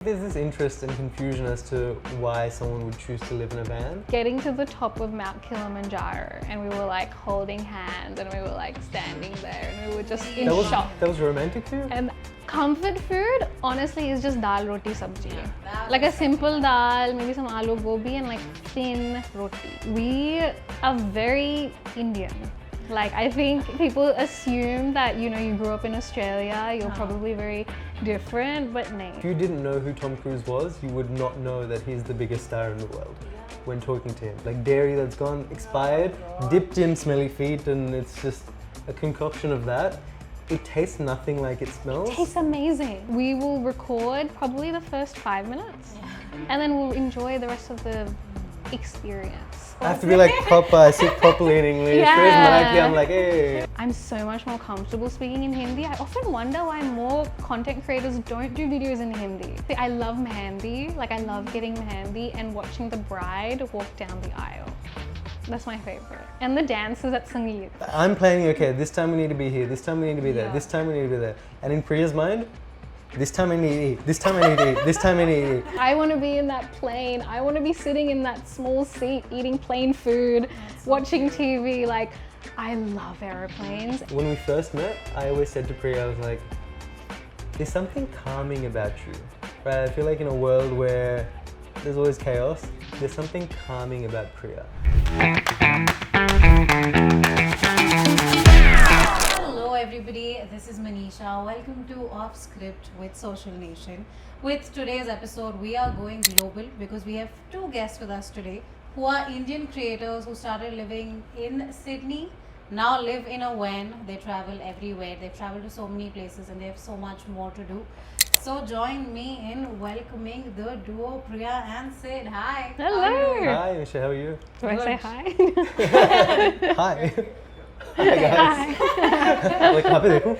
There's this interest and confusion as to why someone would choose to live in a van. Getting to the top of Mount Kilimanjaro and we were like holding hands and we were like standing there and we were just in shock. That was romantic for you? And comfort food honestly is just dal roti sabji. Like a simple dal, maybe some aloo gobi and like thin roti. We are very Indian. Like I think people assume that you grew up in Australia, you're probably very different, but no. If you didn't know who Tom Cruise was, you would not know that he's the biggest star in the world when talking to him. Like dairy that's gone expired, dipped in smelly feet, and it's just a concoction of that. It tastes nothing like it smells. It tastes amazing. We will record probably the first 5 minutes and then we'll enjoy the rest of the experience. I have to be like proper, I speak properly in English. Yeah. Whereas Marathi, I'm like, hey. I'm so much more comfortable speaking in Hindi. I often wonder why more content creators don't do videos in Hindi. I love mehendi, like I love getting mehendi and watching the bride walk down the aisle. That's my favorite. And the dances at Sangeet. I'm planning, okay, this time we need to be here, this time we need to be there, this time we need to be there. And in Priya's mind, this time I need to eat, this time I need to eat, this time I need to eat. I want to be in that plane. I want to be sitting in that small seat eating plain food, watching TV. Like, I love aeroplanes. When we first met, I always said to Priya, I was like, there's something calming about you, right? I feel like in a world where there's always chaos, there's something calming about Priya. Hello everybody, this is Manisha. Welcome to Off Script with Social Nation. With today's episode, we are going global because we have two guests with us today who are Indian creators who started living in Sydney, now live in a van. They travel everywhere. They've traveled to so many places and they have so much more to do. So join me in welcoming the duo Priya and Sid. Hi. Hello. How are you doing? Hi, Nisha, how are you? Do I say hi? Hi. Hi guys. Like, यहाँ पे देखूं?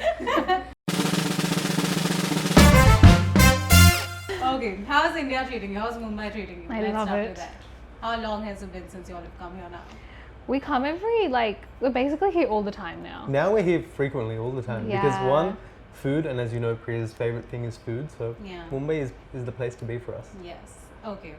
Okay, how's India treating you? How's Mumbai treating you? I Let's love start it. with that. How long has it been since you all have come here now? We come we're basically here all the time now. Now we're here frequently, all the time. Because Yeah. one, food, and as you know, Priya's favorite thing is food. So Yeah. Mumbai is the place to be for us. Yes. Okay.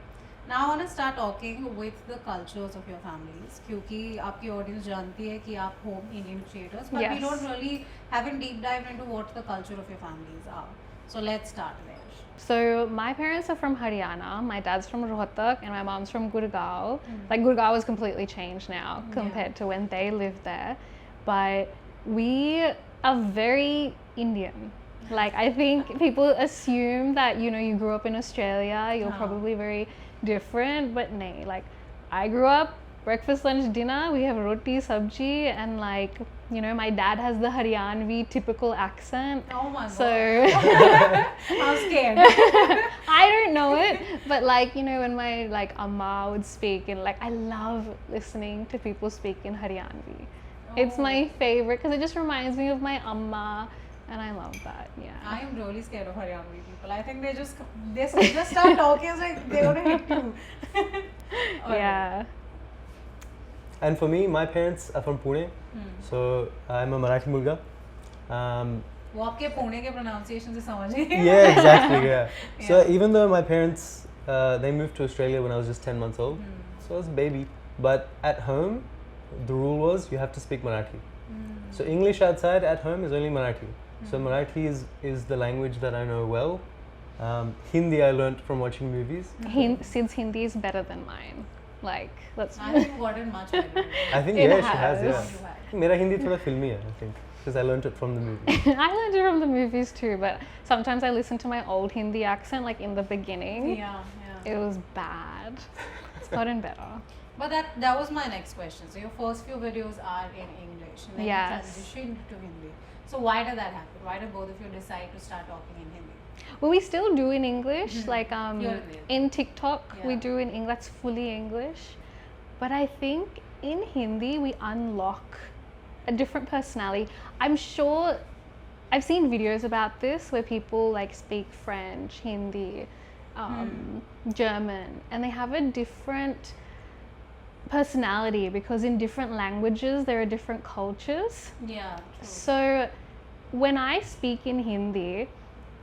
Now I want to start talking with the cultures of your families. क्योंकि आपकी audience जानती है कि आप home Indian creators, but we Yes. don't really haven't deep dived into what the culture of your families are. So let's start there. So my parents are from Haryana. My dad's from Rohtak and my mom's from Gurgaon. Like Gurgaon has completely changed now compared to when they lived there. But we are very Indian. Like I think people assume that you grew up in Australia, you're probably very different, but nay. Like I grew up breakfast, lunch, dinner, we have roti, sabji, and my dad has the Haryanvi typical accent. Oh my god. So I'm scared. I don't know it, but when my amma would speak, and I love listening to people speak in Haryanvi. It's my favorite because it just reminds me of my amma, and I love that. Yeah. I am really scared of Haryanvi people. I think they just start talking. It's like they're gonna hit you. Yeah. And for me, my parents are from Pune. So I'm a Marathi mulga. वो आपके पुणे के pronunciation से समझ नहीं Yeah, exactly, yeah. So even though my parents, they moved to Australia when I was just 10 months old, so I was a baby. But at home, the rule was you have to speak Marathi. So English outside, at home is only Marathi. So Marathi is the language that I know well. Hindi I learnt from watching movies. Sid's Hindi is better than mine. Let's. I haven't gotten much better. I think It yeah, she has, has. yeah. Mera Hindi thoda filmy hai, I think, because I learnt it from the movie. I learned it from the movies too, but sometimes I listen to my old Hindi accent, in the beginning. Yeah. It was bad. It's gotten better. But that was my next question. So your first few videos are in English, and then you Yes. transitioned to Hindi. So why did that happen? Why did both of you decide to start talking in Hindi? Well, we still do in English, Here and there. in TikTok, we Yeah. do in English, that's fully English. But I think in Hindi, we unlock a different personality. I'm sure I've seen videos about this where people speak French, Hindi, German, and they have a different personality because in different languages, there are different cultures. Yeah. True. So when I speak in Hindi,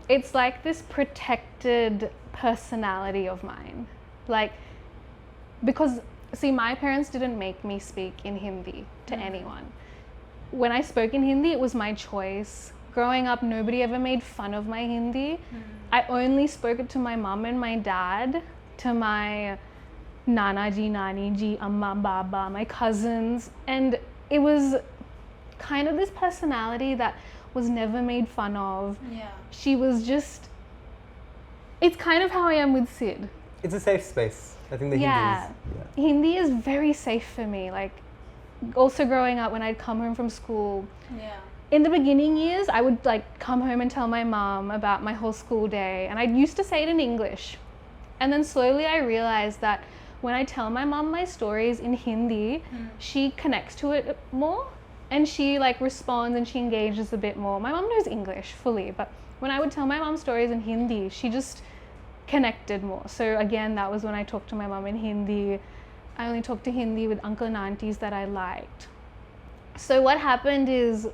it's like this protected personality of mine. Like, because, see, my parents didn't make me speak in Hindi to anyone. When I spoke in Hindi, it was my choice. Growing up, nobody ever made fun of my Hindi. I only spoke it to my mom and my dad, to my Nana ji, Nani ji, Amma, Baba, my cousins. And it was kind of this personality that was never made fun of. Yeah. She was just, it's kind of how I am with Sid. It's a safe space. I think the Yeah. Hindi is. Hindi is very safe for me. Like, also growing up, when I'd come home from school, Yeah. in the beginning years, I would like come home and tell my mom about my whole school day, and I used to say it in English. And then slowly I realized that when I tell my mom my stories in Hindi, she connects to it more, and she like responds and she engages a bit more. My mom knows English fully, but when I would tell my mom stories in Hindi, she just connected more. So again, that was when I talked to my mom in Hindi. I only talked to Hindi with uncle and aunties that I liked. So what happened is,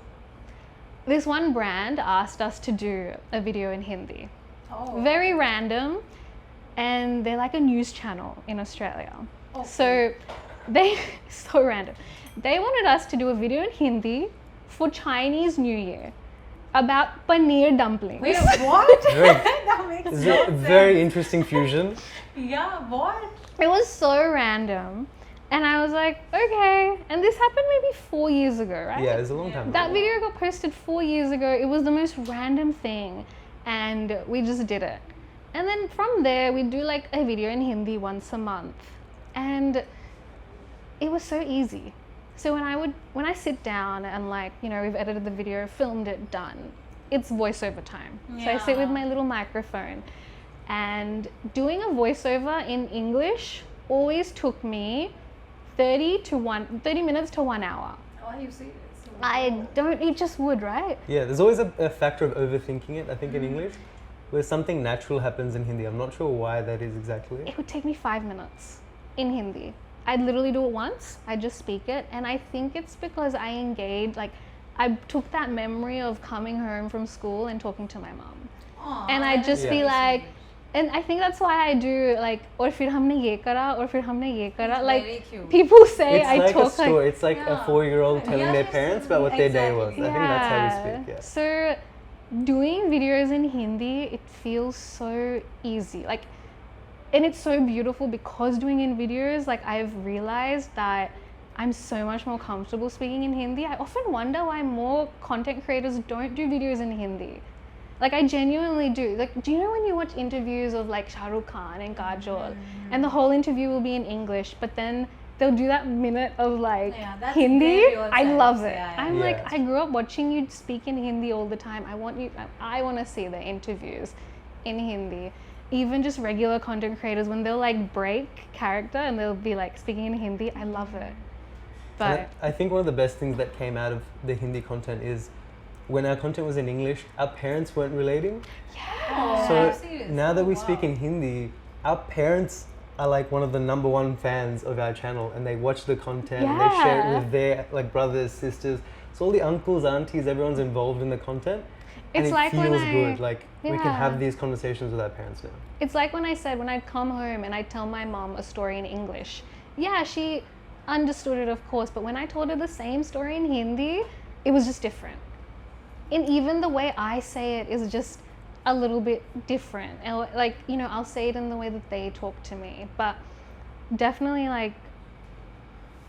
this one brand asked us to do a video in Hindi. Oh. Very random, and they're like a news channel in Australia. Okay. So they, so random. They wanted us to do a video in Hindi for Chinese New Year about paneer dumplings. Wait, what? Very- That makes It's no a sense. very interesting fusion. Yeah, what? It was so random. And I was like, okay. And this happened maybe 4 years ago, right? Yeah, it's a long time That ago. video got posted 4 years ago. It was the most random thing. And we just did it. And then from there, we do like a video in Hindi once a month. And it was so easy. So when I sit down and like, you know, we've edited the video, filmed it, done, it's voiceover time. So I sit with my little microphone. And doing a voiceover in English always took me 30 minutes to 1 hour. Oh, you see this? It just would, right? Yeah, there's always a factor of overthinking it, I think, in English, where something natural happens in Hindi. I'm not sure why that is exactly. It would take me 5 minutes in Hindi. I'd literally do it once, I'd just speak it, and I think it's because I engaged, like, I took that memory of coming home from school and talking to my mom. Aw, And I'd just be Yeah. like, and I think that's why I do like, or fir humne ye kara, or fir humne ye kara. It's Like, very cute. people say It's I like a talk story. like, It's like a Yeah. 4-year-old telling their Yes, parents about what their day was. exactly. I think that's how we speak. Yeah. So doing videos in Hindi, it feels so easy. Like, and it's so beautiful because doing in videos, like I've realized that I'm so much more comfortable speaking in Hindi. I often wonder why more content creators don't do videos in Hindi. Like, I genuinely do. Like, do you know when you watch interviews of like Shah Rukh Khan and Kajol, and the whole interview will be in English, but then they'll do that minute of like Yeah, that's Hindi? very authentic. I love it. Yeah, yeah. I'm like, Yeah. I grew up watching you speak in Hindi all the time. I want to see the interviews in Hindi. Even just regular content creators, when they'll like break character and they'll be like speaking in Hindi, I love it. But And I think one of the best things that came out of the Hindi content is when our content was in English, our parents weren't relating. Oh, So serious? now that we Wow. speak in Hindi, our parents are like one of the number one fans of our channel, and they watch the content and they share it Yeah. with their like brothers, sisters. So all the uncles, aunties, everyone's involved in the content. And It's it like when feels I- good. Like we can Yeah. have these conversations with our parents now. it's like when I said, when I'd come home and I'd tell my mom a story in English. Yeah, she understood it, of course, but when I told her the same story in Hindi, it was just different. And even the way I say it is just a little bit different. And like, you know, I'll say it in the way that they talk to me. But definitely, like,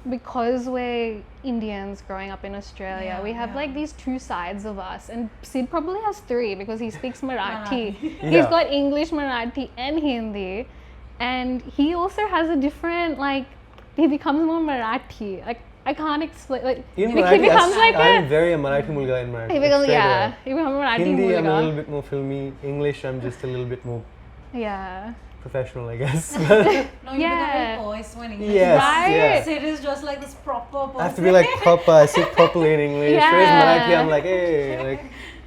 because we're Indians growing up in Australia, Yeah, we have yeah. like these two sides of us. And Sid probably has three because he speaks Marathi. He's Yeah. got English, Marathi, and Hindi. And he also has a different, like, he becomes more Marathi. Like, I can't explain. Like, In he Marathi, becomes like I'm a. very a Marathi mulga in Marathi. He becomes, straight yeah, away. he becomes Marathi Hindi, I'm a mulga. little bit more filmy. English, I'm just a little bit more Yeah. professional, I guess. No, you become Yeah. very poised when English. Yes, Right? yeah. Sid is just like this proper person. I have to be like proper. I speak properly in English. Yeah. Whereas Marathi, I'm like, hey, like.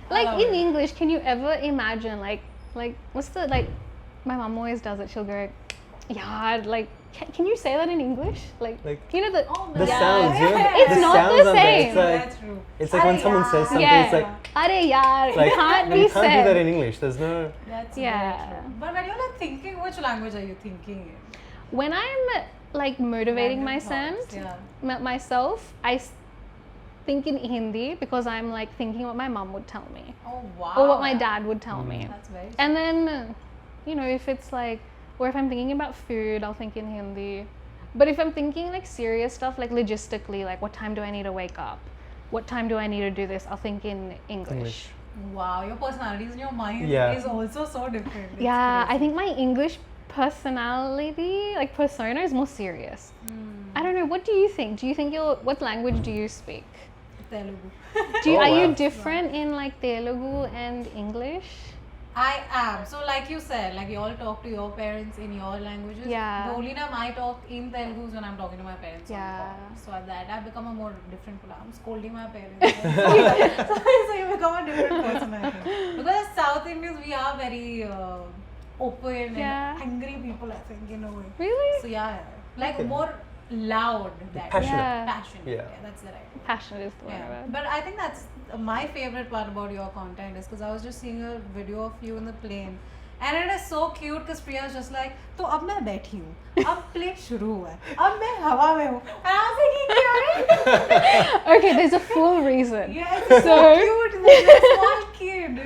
I Like, love in it. English, can you ever imagine, like, what's the, like, my mom always does it. She'll go, Yeah, like, can you say that in English? Like you know the the sounds, you know, It's the not sounds the are there. same. It's like, That's true. it's like when someone says something, Yeah. it's like, Arey yaar, like it can't no, be you can't do that said. in English. There's no. That's Yeah. very true. But when you're like thinking, which language are you thinking in? When I'm like motivating Random thoughts, myself, I think in Hindi because I'm like thinking what my mum would tell me Oh wow. or what my dad would tell me. That's very. And then, you know, if it's like, or if I'm thinking about food, I'll think in Hindi. But if I'm thinking like serious stuff, like logistically, like what time do I need to wake up? What time do I need to do this? I'll think in English. Wow, your personalities in your mind Yeah. is also so different. It's Yeah, I crazy. think my English personality, like persona, is more serious. I don't know. What do you think? Do you think what language do you speak? Telugu. Are you wow. different in like Telugu and English? I am. So like you said, like you all talk to your parents in your languages. Yeah. The only time I talk in Telugu is when I'm talking to my parents. on the Yeah. phone. So at that I've become a more different person. I'm scolding my parents. so you become a different person, I think. Because as South Indians, we are very open Yeah. and angry people, I think, in a way. Really? So yeah, like more loud. That Passionate. Yeah. Passionate. Yeah. That's the right. Passionate is the Yeah. word. But I think that's my favorite part about your content is because I was just seeing a video of you in the plane. And it is so cute because Priya is just like, तो अब मैं बैठी हूँ, अब plane शुरू हुआ है, अब मैं हवा में हूँ. And I was like, ये क्या है? Okay, there's a full reason. Yeah, it's so So- cute. Like a small kid.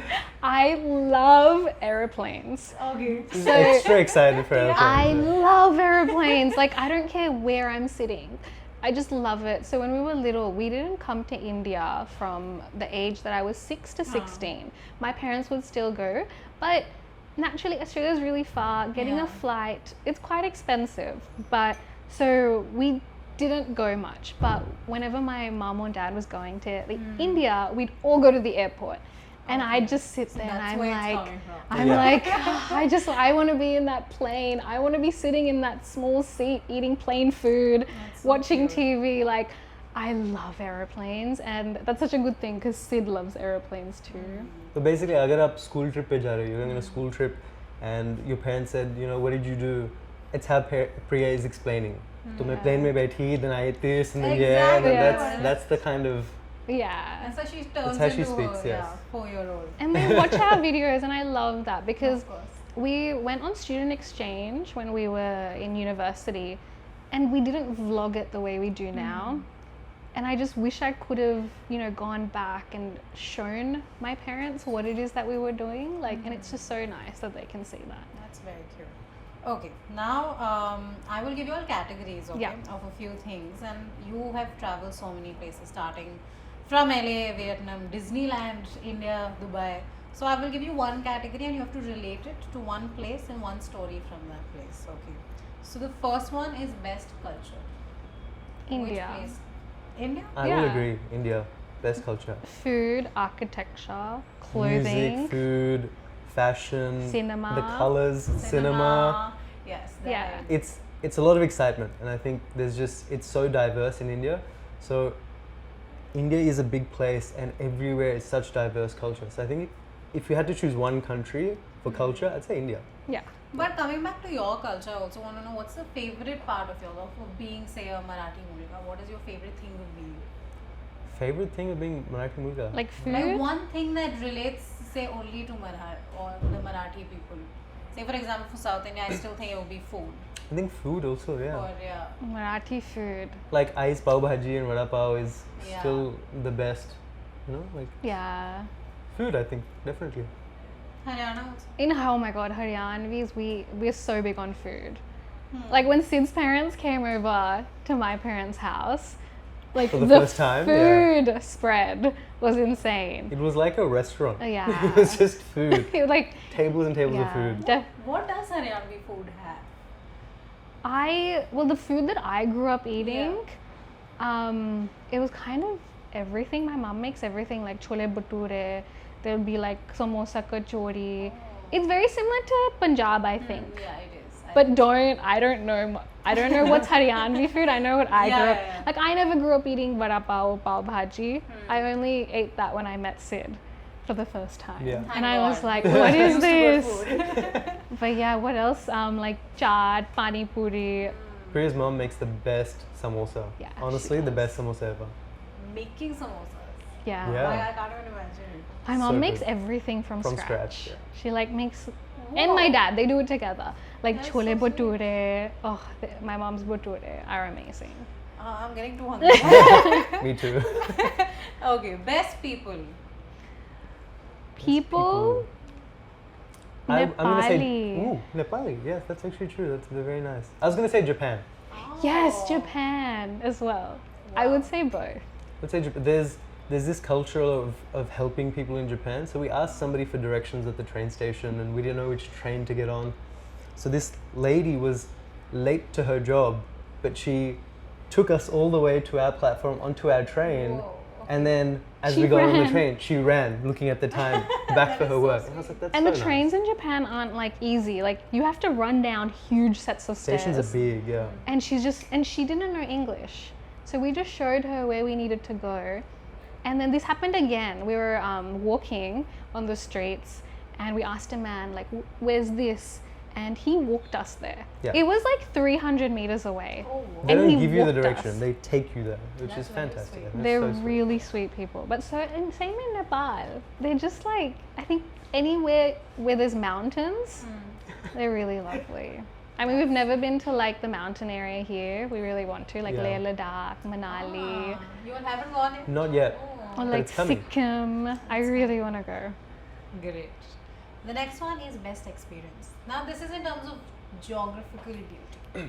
I love airplanes. Okay. He's So- extra excited for airplanes. I love airplanes. Like, I don't care where I'm sitting. I just love it. So when we were little, we didn't come to India from the age that I was 6 to 16. My parents would still go, but naturally Australia is really far. Getting Yeah. a flight, it's quite expensive. But so we didn't go much. But whenever my mom or dad was going to India, we'd all go to the airport. And I'd just sit there and That's I'm where it's like, coming from. I'm Yeah. like, I want to be in that plane. I want to be sitting in that small seat eating plain food, That's so watching cute. TV. Like, I love airplanes, and that's such a good thing because Sid loves airplanes too. So basically, अगर आप school trip पे जा रहे हो, you're going on a school trip, and your parents said, you know, what did you do? It's how Priya is explaining. तो मैं plane में बैठी, then I ate this, and then yeah, and then Exactly. that's the kind of. Yeah. And so she turns how she into speaks, a yes. 4-year-old. And they watch our videos, and I love that because Of course. we went on student exchange when we were in university, and we didn't vlog it the way we do now. And I just wish I could have, you know, gone back and shown my parents what it is that we were doing. Like, and it's just so nice that they can see that. That's very cute. Okay, now I will give you all categories, okay, Yeah. of a few things, and you have traveled so many places, starting from LA, Vietnam, Disneyland, India, Dubai. So I will give you one category, and you have to relate it to one place and one story from that place. Okay. So the first one is best culture. India. Which place? India. I will Yeah. agree. India, best culture. Food, architecture, clothing. Music, food, fashion, Cinema. the colors, cinema. Yes. Yeah. Right. It's a lot of excitement, and I think it's so diverse in India. So India is a big place, and everywhere is such diverse culture. So I think if you had to choose one country for culture, I'd say India. Yeah. But coming back to your culture, I also want to know what's the favorite part of your life of being, say, a Marathi Mulika? What is your favorite thing of being? Favorite thing of being Marathi Mulka? Like food. Like one thing that relates, say, only to Marathi or the Marathi people. Say, for example, for South India, I still think it would be food. I think food also, yeah. Or yeah. Marathi food. Like ice pav bhaji and vada pav is Yeah. still the best. You know, like Yeah. food, I think, definitely. Haryana also. Oh my god, Haryanvis, we're so big on food. Like when Sid's parents came over to my parents' house, like For the first time, yeah. food spread was insane. It was like a restaurant. Yeah. It was just food. It was like Tables and tables of yeah, food. What does Haryanvi food have? the food that I grew up eating, it was kind of everything. My mom makes everything like chole bhature. There'll be like samosa kachori. It's very similar to Punjab, I think. Yeah, it is. But I don't know what's Haryanvi food. I know what I Yeah, grew up. yeah. Like I never grew up eating vada pav, pav bhaji. I only ate that when I met Sid for the first time. Yeah. And Thank I was God. like, You what are is used to good this? food. But yeah, what else? Like chaat, pani puri. Priya's mom makes the best samosa. Yeah, Honestly, she the does. best samosa ever. Making samosas. Yeah. Yeah. I can't even imagine. My mom So makes good. everything from From scratch. scratch, yeah. She like makes, and my dad, they do it together. Like That's chole so sweet. bhature. Oh, my mom's bhature are amazing. I'm getting too hungry. Me too. Okay, best people. People. I'm gonna say Nepali. Nepali. Yes, that's actually true. That's very nice. I was gonna say Japan. Yes, Oh. Japan as well. I would say both. Let's say there's this culture of helping people in Japan. So we asked somebody for directions at the train station, and we didn't know which train to get on. So this lady was late to her job, but she took us all the way to our platform onto our train, Whoa. and then as She we got on the ran. train, she ran, looking at the time, back for her work. And I was like, that's And so the nice. trains in Japan aren't like easy. Like you have to run down huge sets of Stations stairs. are big, yeah. And she didn't know English. So we just showed her where we needed to go. And then this happened again. We were walking on the streets and we asked a man, like, where's this? And he walked us there. Yeah. It was like 300 meters away. Oh, They And don't he give you the walked direction; us. they take you there, which That's is very fantastic. sweet. I think They're that's so sweet. really sweet people. But so, and same in Nepal. They're just like, I think anywhere where there's mountains, they're really lovely. I mean, we've never been to like the mountain area here. We really want to, like Yeah. Leh Ladakh, Manali, You all haven't gone in? Not yet. Oh, or But like it's coming. Sikkim. I really want to go. great. The next one is best experience. Now, this is in terms of geographical beauty.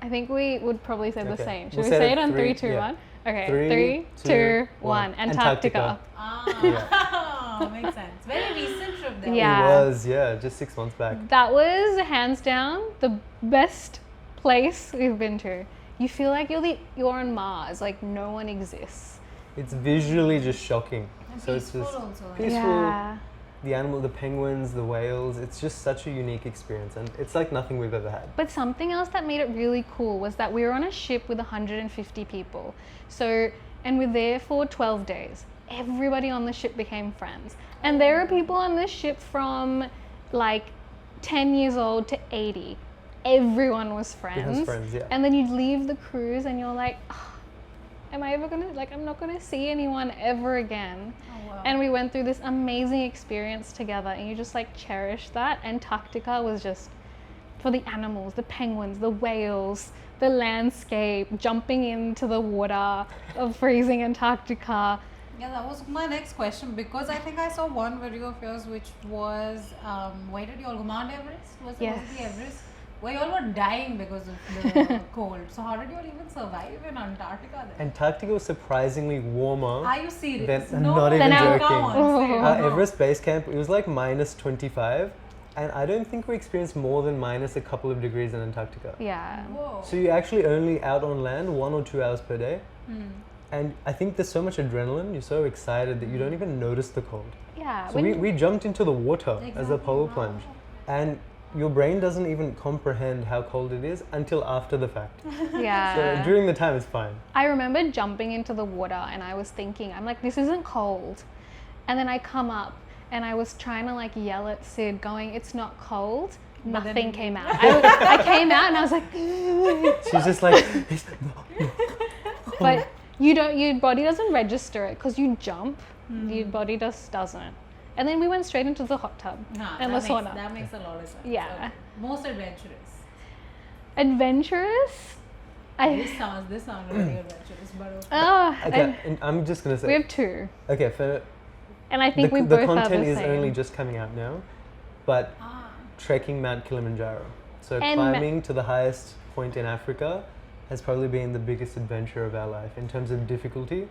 I think we would probably say the Okay. same. Should We'll we say say it it on three, 3, 2, yeah. 1? Okay, 3, 3, 2, 2, 1. 1. Antarctica. Ah, makes sense. Very recent trip there. Yeah. It was, yeah, just 6 months back. That was hands down the best place we've been to. You feel like you're on Mars, like no one exists. It's visually just shocking. And So it's peaceful just also. peaceful. Yeah. The animal, the penguins, the whales. It's just such a unique experience, and it's like nothing we've ever had. But something else that made it really cool was that we were on a ship with 150 people. So, and we're there for 12 days. Everybody on the ship became friends. And there are people on this ship from like 10 years old to 80. Everyone was friends. friends, yeah. And then you'd leave the cruise and you're like, "Oh, am I ever gonna, like, I'm not gonna see anyone ever again." Oh, wow. And we went through this amazing experience together, and you just like cherish that. Antarctica was just for the animals, the penguins, the whales, the landscape, jumping into the water of freezing Antarctica. Yeah, that was my next question, because I think I saw one video of yours which was, where did you all go? Mount Everest? Was it Yes. the Everest? Where you all were dying because of the cold. So how did you all even survive in Antarctica then? Antarctica was surprisingly warmer. Are you serious? Then- not even come joking. on, Oh. say it. Our No. Everest base camp, it was like minus 25, and I don't think we experienced more than minus a couple of degrees in Antarctica. Yeah. Whoa. So you're actually only out on land 1 or 2 hours per day, Hmm. and I think there's so much adrenaline, you're so excited that you don't even notice the cold. Yeah. So we jumped into the water as a Exactly, polar wow. plunge, and your brain doesn't even comprehend how cold it is until after the fact. yeah. So during the time, it's fine. I remember jumping into the water and I was thinking, I'm like, this isn't cold. And then I come up and I was trying to like yell at Sid, going, it's not cold. But then Nothing it- came out. I came out and I was like, She's just like, but your body doesn't register it because you jump. Your body just doesn't. And then we went straight into the hot tub Nah, and the that sauna. makes, that makes a lot of sense. Yeah. Okay. Most adventurous. Adventurous? This sounds really adventurous, but okay. Oh, okay, and I'm just gonna say, we have 2. okay, for And I think the, we the both are content the is same. only just coming out now, but Ah. trekking Mount Kilimanjaro. So And climbing to the highest point in Africa has probably been the biggest adventure of our life in terms of difficulty.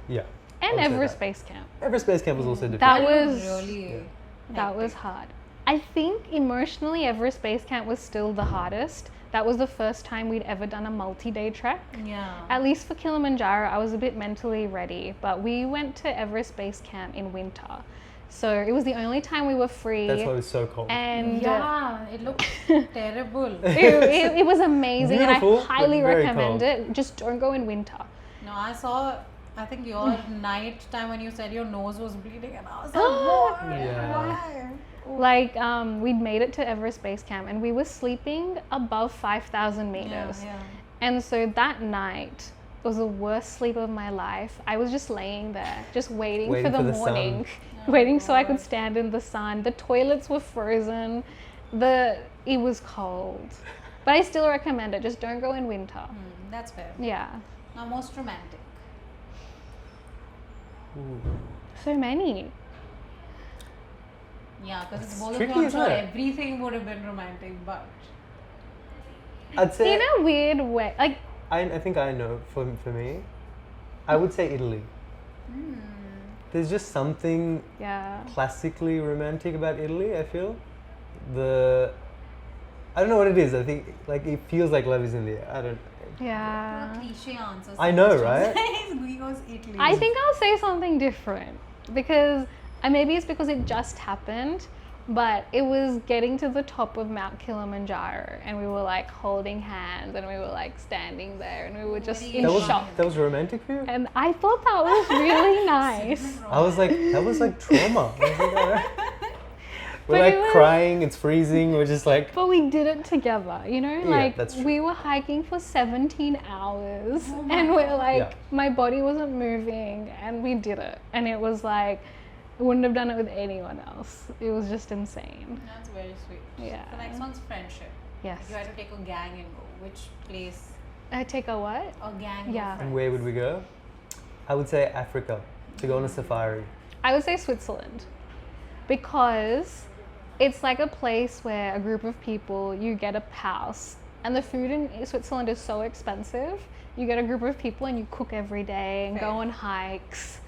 Yeah. And I'll say Everest that. Base Camp. Everest Base Camp was also difficult. That That was really. That was hard. I think emotionally, Everest Base Camp was still the hardest. That was the first time we'd ever done a multi-day trek. Yeah. At least for Kilimanjaro, I was a bit mentally ready, but we went to Everest Base Camp in winter. So it was the only time we were free. That's why it was so cold. And Yeah, it looked terrible. it was amazing, Beautiful, and but I highly very recommend cold. it. Just don't go in winter. No, I think your night time when you said your nose was bleeding, and I was like, Oh. what? Yeah. Why? Like we'd made it to Everest base camp and we were sleeping above 5,000 meters. And so that night was the worst sleep of my life. I was just laying there, just waiting for the morning, waiting so I could stand in the sun. The toilets were frozen. It was cold. But I still recommend it. Just don't go in winter. That's fair. Yeah. Now, most romantic. So many. Yeah, because it's both of tricky, you. I'm isn't sure it? everything would have been romantic, but I'd say In a weird way. Like, I think I know for me. I would say Italy. There's just something yeah. classically romantic about Italy, I feel. I don't know what it is. I think like it feels like love is in the air. I don't. Yeah. cliche answers. I know, right? We goes Italy. I think I'll say something different because maybe it's because it just happened, but it was getting to the top of Mount Kilimanjaro and we were like holding hands and we were like standing there and we were just in shock. That was romantic for you? And I thought that was really nice. I was like, that was like trauma. I was like, alright. We're But like it was- crying, it's freezing, we're just like, But we did it together, you know? Like that's true. we were hiking for 17 hours Oh my and we're God. like, Yeah. my body wasn't moving and we did it. And it was like, I wouldn't have done it with anyone else. It was just insane. That's very sweet. Yeah. The next one's friendship. Yes. If you had to take a gang and go, which place? I take a what? A gang. Yeah. Of and friends. where would we go? I would say Africa, to go on a safari. I would say Switzerland because it's like a place where a group of people, you get a house and the food in Switzerland is so expensive. You get a group of people and you cook every day and go Fair. on hikes.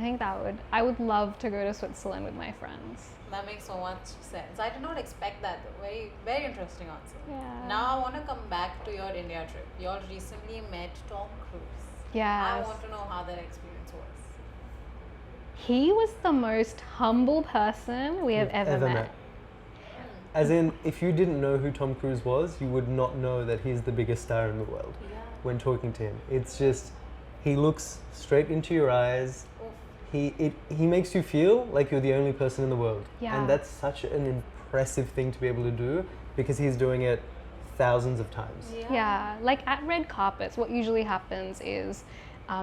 I would love to go to Switzerland with my friends. That makes so much sense. I did not expect that though. Very, very interesting answer. Yeah. Now I want to come back to your India trip. You all recently met Tom Cruise. I Yes. want to know how that experience was. He was the most humble person we have ever met. As in, if you didn't know who Tom Cruise was, you would not know that he's the biggest star in the world Yeah. when talking to him. It's just, he looks straight into your eyes. He makes you feel like you're the only person in the world. Yeah. And that's such an impressive thing to be able to do because he's doing it thousands of times. Yeah, like at red carpets, what usually happens is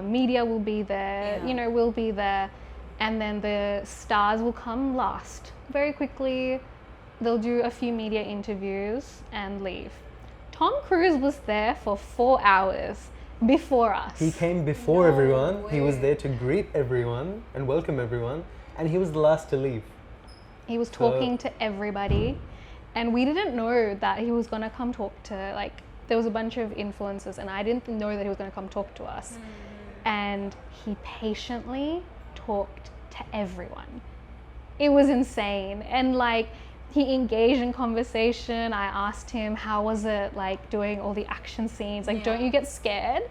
media will be there, Yeah. we'll be there, and then the stars will come last. Very quickly, they'll do a few media interviews and leave. Tom Cruise was there for 4 hours before us. He came before No everyone. He was way. there to greet everyone and welcome everyone. And he was the last to leave. He was talking to everybody, and we didn't know that he was gonna come talk to, there was a bunch of influencers, and I didn't know that he was gonna come talk to us. And he patiently talked to everyone. It was insane. And he engaged in conversation. I asked him, how was it like doing all the action scenes? Like, don't you get scared?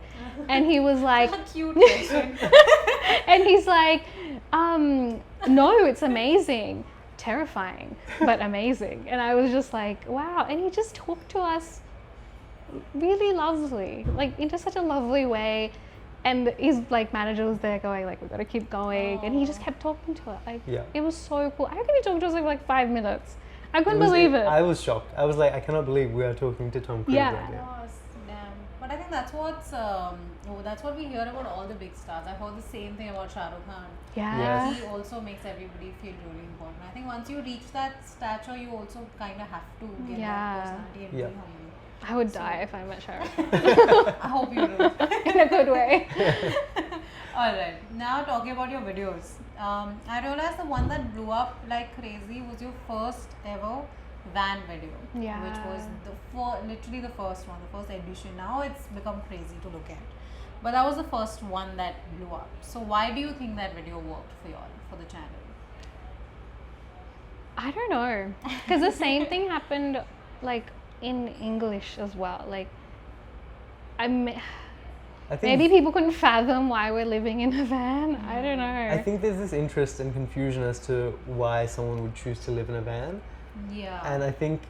And he was like, A cute question. and he's like, no, it's amazing. Terrifying, but amazing. And I was just like, wow. And he just talked to us really lovely, in such a lovely way. And his manager was there going we've got to keep going. And he just kept talking to us. Yeah. It was so cool. How can he talk to us for 5 minutes? I couldn't was- believe it. I was shocked. I was like, I cannot believe we are talking to Tom Cruise Yeah. right now. Yes, damn. But I think that's what we hear about all the big stars. I've heard the same thing about Shah Rukh Khan. Yeah. Yes. He also makes everybody feel really important. I think once you reach that stature, you also kind of have to get Yeah. that personality and Yeah. be humble. I would die if I met Shah Rukh I hope you do. in a good way. Alright, now talking about your videos. I realized the one that blew up like crazy was your first ever van video. Yeah. Which was literally the first one, the first edition. Now it's become crazy to look at. But that was the first one that blew up. So why do you think that video worked for y'all, for the channel? I don't know. Because the same thing happened in English as well. I think Maybe people couldn't fathom why we're living in a van. I don't know. I think there's this interest and confusion as to why someone would choose to live in a van. Yeah. And I think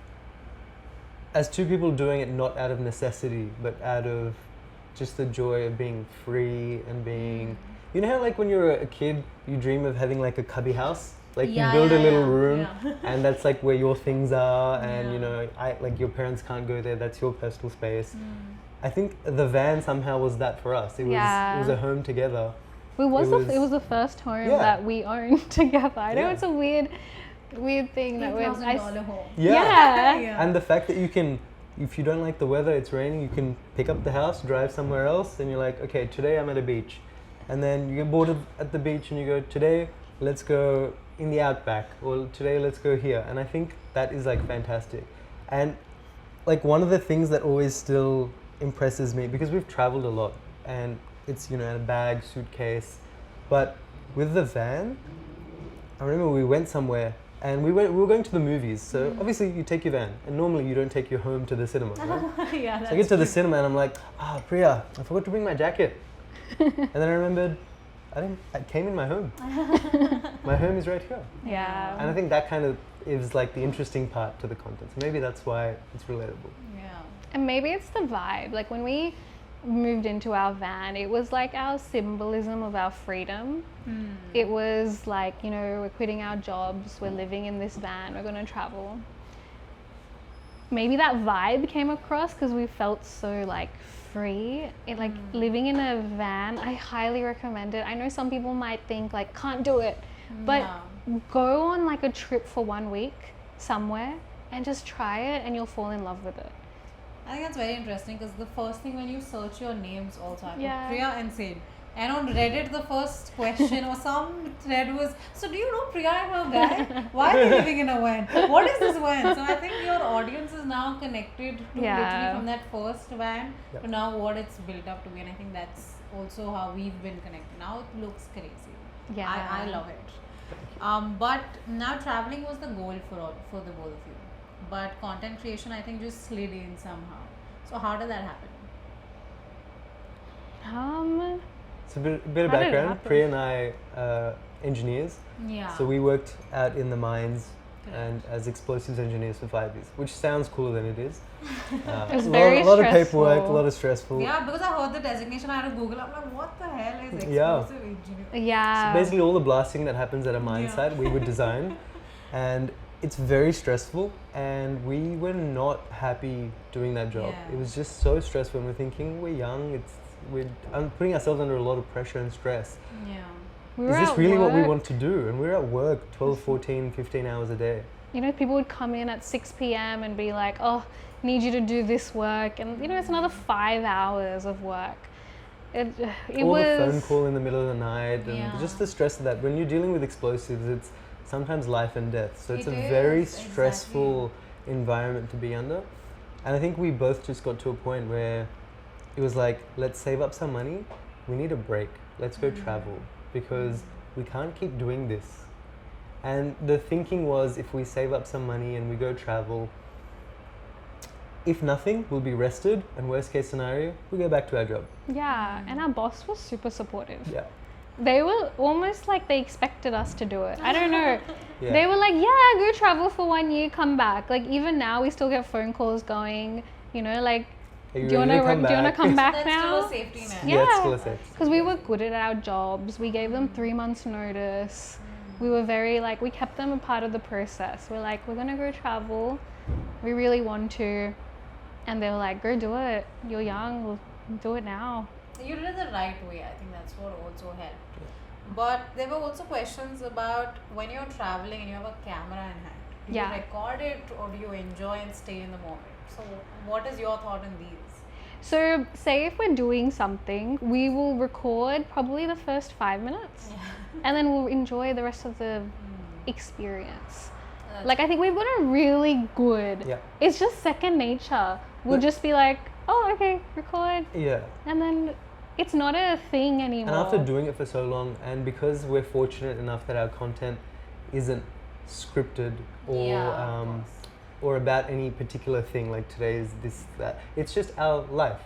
as two people doing it not out of necessity, but out of just the joy of being free and being... You know how when you're a kid, you dream of having a cubby house? Like Yeah, you build yeah, a little yeah. room, Yeah. and that's like where your things are, and you Yeah. know, like your parents can't go there. That's your personal space. Mm. I think the van somehow was that for us. It was Yeah. a home together. It was the first home Yeah. that we owned together. I know Yeah. it's a weird thing that we're. $8,000 home. Yeah. Yeah. And the fact that you can, if you don't like the weather, it's raining, you can pick up the house, drive somewhere else, and you're like, okay, today I'm at a beach. And then you get bored at the beach and you go, today let's go in the outback, or today let's go here. And I think that is like fantastic. And like one of the things that always still impresses me, because we've traveled a lot and it's, you know, in a bag, suitcase, but with the van, I remember we went somewhere and we were going to the movies. So obviously you take your van, and normally you don't take your home to the cinema, right? Yeah, So I get to the cinema and I'm like, Priya, I forgot to bring my jacket. And then I remembered, I came in my home. My home is right here. Yeah. And I think that kind of is like the interesting part to the content. So maybe that's why it's relatable. Yeah. And maybe it's the vibe. Like when we moved into our van, it was like our symbolism of our freedom. It was like, you know, we're quitting our jobs, we're living in this van, we're going to travel. Maybe that vibe came across because we felt so like free. It like living in a van, I highly recommend it. I know some people might think like can't do it, but go on like a trip for 1 week somewhere and just try it and you'll fall in love with it. I think that's very interesting because the first thing when you search your names also, I put Yeah. Priya and Sid. And on Reddit, the first question or some thread was, so do you know Priya and her guy? Why are they living in a van? What is this van? So I think your audience is now connected to literally from that first van to now what it's built up to be. And I think that's also how we've been connected. Now it looks crazy. Yeah. I love it. But now traveling was the goal for the both of you. But content creation, I think, just slid in somehow. So how did that happen? So a bit of How did it background. happen? Priya and I engineers. Yeah. So we worked out in the mines and as explosives engineers for 5 years, which sounds cooler than it is. It was a very lot of paperwork, a stressful. lot of stressful. Yeah, because I heard the designation, I had to Google. I'm like, what the hell is Yeah. explosive engineer? Yeah. So basically all the blasting that happens at a mine Yeah. site, we would design. And it's very stressful, and we were not happy doing that job. Yeah. It was just so stressful, and we're thinking, we're young, we're putting ourselves under a lot of pressure and stress. Yeah. We Is were this at really what we work. want to do? And we're at work 12, 14, 15 hours a day. You know, people would come in at 6 p.m. and be like, oh, need you to do this work. And, you know, it's another 5 hours of work. It All was... the phone call in the middle of the night, and Yeah. just the stress of that. When you're dealing with explosives, it's sometimes life and death. So it's It a very is, stressful environment to be under. And I think we both just got to a point where it was like, let's save up some money. We need a break. Let's go travel, because we can't keep doing this. And the thinking was, if we save up some money and we go travel, if nothing, we'll be rested, and worst case scenario, we go back to our job. Yeah, and our boss was super supportive. Yeah. They were almost like they expected us to do it. I don't know. Yeah. They were like, yeah, go travel for 1 year, come back. Like even now we still get phone calls going, you know, like, Are do you you want ready to to come do you want back? to come back That's now? still a safety net. Yeah. it's still a safe. Because we were good at our jobs. We gave them 3 months notice. We were very like, we kept them a part of the process. We're like, we're going to go travel. We really want to. And they were like, go do it. You're young. We'll do it now. You did it the right way. I think that's what also helped. But there were also questions about when you're traveling and you have a camera in hand. Do Yeah. you record it or do you enjoy and stay in the moment? So what is your thought on these? So say if we're doing something, we will record probably the first 5 minutes. And then we'll enjoy the rest of the experience. Like I think we've gotten really good. Yeah. It's just second nature. We'll just be like, oh, okay, record. Yeah. And then it's not a thing anymore. And after doing it for so long, and because we're fortunate enough that our content isn't scripted or about any particular thing, like today's this, that. It's just our life.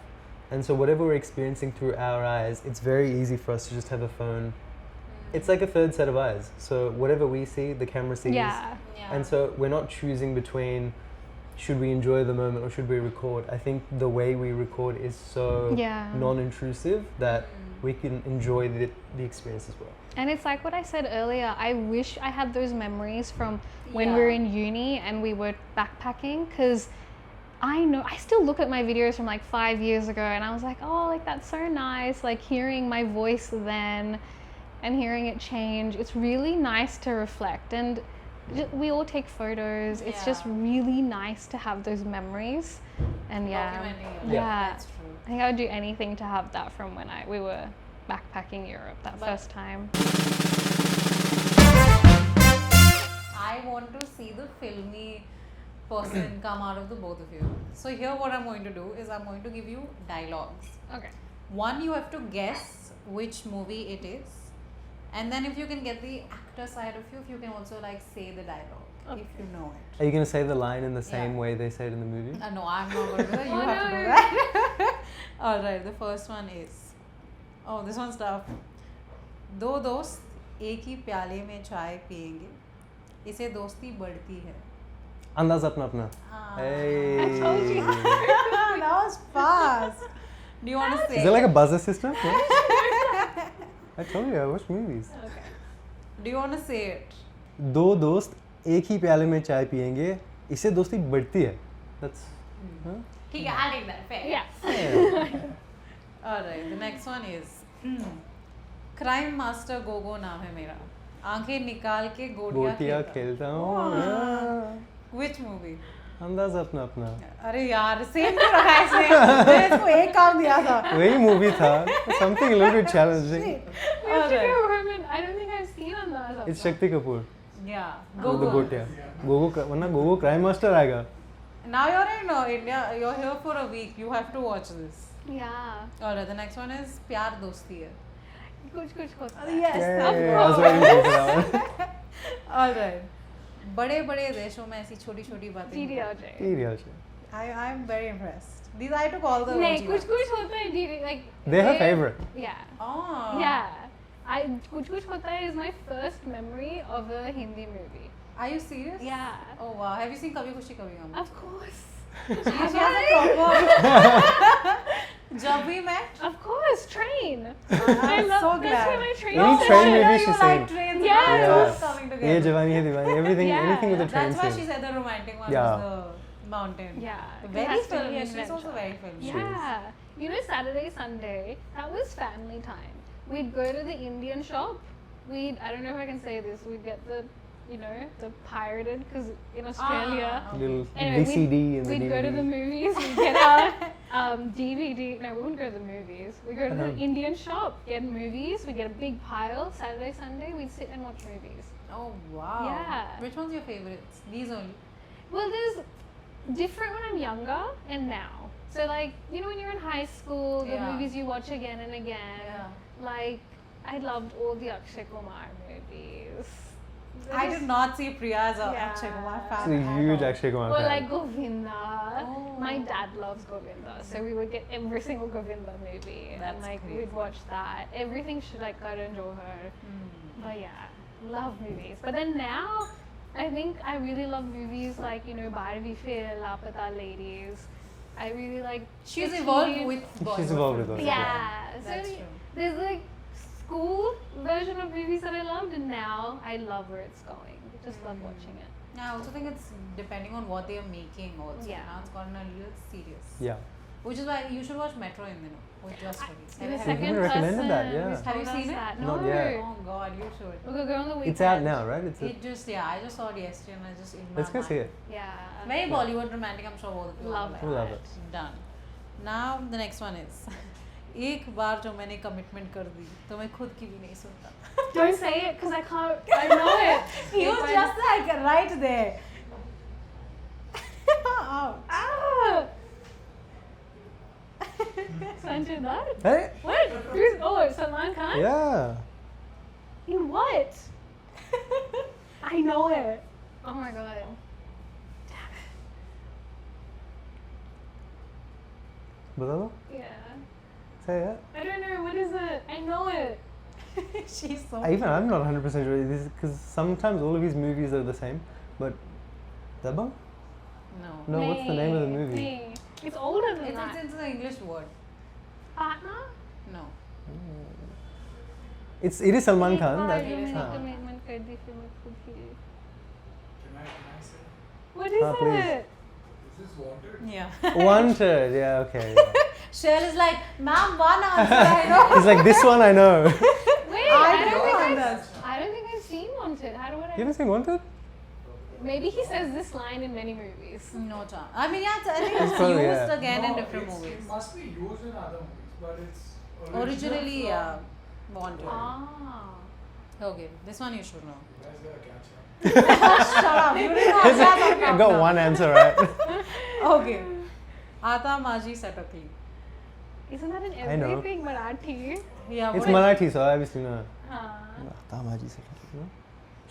And so whatever we're experiencing through our eyes, it's very easy for us to just have a phone. It's like a third set of eyes. So whatever we see, the camera sees. Yeah. And so we're not choosing between should we enjoy the moment or should we record. I think the way we record is so Yeah. non-intrusive that we can enjoy the experience as well. And it's like what I said earlier. I wish I had those memories from when we were in uni and we were backpacking, because I know I still look at my videos from like 5 years ago and I was like, oh, like that's so nice. Like hearing my voice then and hearing it change. It's really nice to reflect, and we all take photos. It's just really nice to have those memories. And That's true. I think I would do anything to have that from when we were backpacking Europe that first time. I want to see the filmy person come out of the both of you. So here what I'm going to do is I'm going to give you dialogues. Okay. One, you have to guess which movie it is. And then if you can get the actor side of you can also like say the dialogue if you know it. Are you going to say the line in the same way they say it in the movie? No, I'm not going to do that. You have to do that. Alright, the first one is... Oh, this one's tough. दो दोस्त एक ही प्याले में चाय पिएंगे, इसे दोस्ती बढ़ती है. अंदाज अपना अपना. Hey. I told you. That was fast. Do you want to say? Is it like a buzzer system? I told you I watch movies. Okay. Do you want to say it? दो दोस्त एक ही प्याले में चाय पिएंगे, इससे दोस्ती बढ़ती है. That's. ठीक है, I'll take that. Fair. Yeah. Alright, the next one is crime master Gogo नाम है मेरा, आंखें निकाल के गोटियां खेलता हूँ. Which movie? अंदाज अपना अपना. अरे यार सेम क्यों रखा है इसने? मैंने इसको एक काम दिया था. वही मूवी था. Something a little bit challenging. We have to go home and I don't think I've seen Andaz. It's Shakti Kapoor. Yeah. Gogo. The गोटियां. वरना गोगो क्राइम मास्टर आएगा. Now you're in India. You're here for a week. You have to watch this. Yeah. Alright, the next one is प्यार दोस्ती है. कुछ होता है. Yes, I was waiting for that one. Alright. बड़े बड़े देशों में ऐसी छोटी छोटी बातें. I'm very impressed. These I took all the. नहीं कुछ होता है like. They have favorite. Yeah. Oh. Yeah. कुछ होता है is my first memory of a Hindi movie. Are you serious? Yeah. Oh wow. Have you seen Kabhi Khushi Kabhi Gum? Of course. She has a proper. Jab we met. Of course, Train. I'm so glad. That's where my train. Any train movie she sang. Trains. Yes. Coming together. ये जवानी है दीवानी. Anything with the train. That's why scene. she said the romantic one Yeah. was the mountain. Yeah. Very It has to be filmy. an She's adventure. also very filmy. Yeah. You know, Saturday, Sunday, that was family time. We'd go to the Indian shop. I don't know if I can say this, we'd get the pirated, because in Australia. Little Anyway, VCD and the we'd DVD. go to the movies, we'd get our DVD. No, we wouldn't go to the movies. We'd go to the Indian shop, get movies, we'd get a big pile. Saturday, Sunday, we'd sit and watch movies. Oh wow. Yeah. Which one's your favorite? These only. Well, there's different when I'm younger and now. So like, when you're in high school, the movies you watch again and again. Yeah. Like, I loved all the Akshay Kumar movies. I did not see Priya as a Akshay Kumar fan. She's a huge Akshay Kumar Or fan. like Govinda. Oh. My dad loves Govinda, so we would get every single Govinda movie. That's and like crazy. we'd watch that. Everything should like Karan Johar. But yeah, love movies. But then now, I think I really love movies like, Bharvi Phil, Lapata Ladies. I really like. She's the evolved TV with Bollywood. She's evolved with Bollywood. Yeah. That's So true. there's like school version of movies that I loved, and now I love where it's going. I just love watching it. I also think it's depending on what they are making also. Yeah. Now it's gotten a little serious. Yeah. Which is why you should watch Metro in with your studies. The Have you second Even recommended person that, yeah. who's Have you told us seen it? that. Not No. yet. Oh god, you should. We're gonna go on the weekend. It's out now, right? I just saw it yesterday and I just in my Let's go mind. see it. Yeah. Very Bollywood romantic, I'm sure all the people Love like it. We love it. Done. Now the next one is एक बार जो मैंने commitment कर दी तो मैं खुद की भी नहीं सुनता. Don't say it because I can't. I know it. He was just like right there. Ouch. Ah! Sanjay Dutt? Hey? What? Who's? Oh, Salman Khan? Yeah. In what? I know it. Oh my god. बता दो. Yeah. Say it. I don't know. What is it? I know it. She's so. Even I'm not 100% sure because sometimes all of his movies are the same, but Dabang? No. No, what's the name of the Nee, movie? nee. It's older than It's that. an English word. Partner? No. it is Salman Khan. एक That, बार जो मैंने हाँ. commitment कर दी फिर मैं खुद ही. Can I say? What is please. it? This is wanted. Yeah. Wanted. Yeah. Okay. Yeah. Shell is like, ma'am, one answer I know. He's like, this one I know. Wait, I don't know think Andas. I don't think I've seen Wanted. How do You I? haven't seen Wanted? Maybe he says this line in many movies. No chance. I mean, yeah, I think it's probably, used yeah. again in No, different it movies. must be used in other movies, but it's Originally, yeah, wanted. Ah. Okay, this one you should know. You guys gotta catch up. Shut up. You didn't know. I got one answer right. Okay. Ata Maji Satakli. Isn't that in I know. everything Marathi? Yeah. It's what Marathi, so I obviously know. Huh.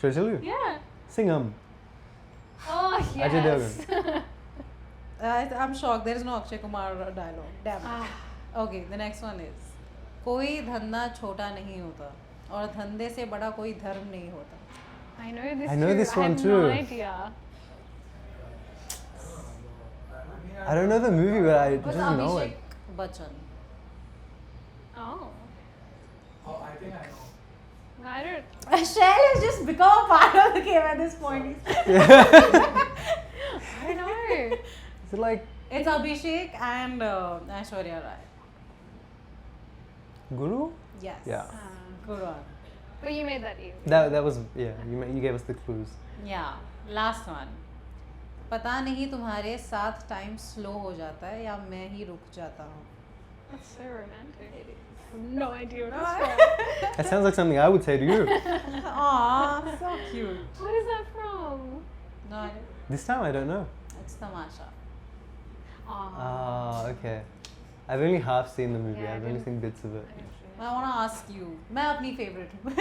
Should I tell you? Yeah. Sing Oh Ajay yes. I'm shocked. There is no Akshay Kumar dialogue. Damn. Ah. Okay, the next one is कोई धंधा छोटा नहीं होता और धंधे से बड़ा कोई धर्म नहीं होता. I know this. I know too. this I one have too. No idea. I don't know the movie, but I With just know Abhishek it. Bachchan. Oh. Oh, I think I know. I don't. Shell has just become a part of the game at this point. I don't know. Is it like It's Abhishek and Aishwarya Rai. Guru? Yes. Yeah. Good one. But you made that easy. That was, yeah, you gave us the clues. Yeah. Last one. पता नहीं तुम्हारे साथ time slow हो जाता है या मैं ही रुक जाता हूँ. That's so romantic. I have no idea what it's from. That sounds like something I would say to you. Aww, so cute. What is that from? No idea. This time I don't know. It's Tamasha. Ah, okay. I've only half seen the movie. Yeah, I I've only didn't- seen bits of it. I want to ask you. मैं अपनी favorite हूँ.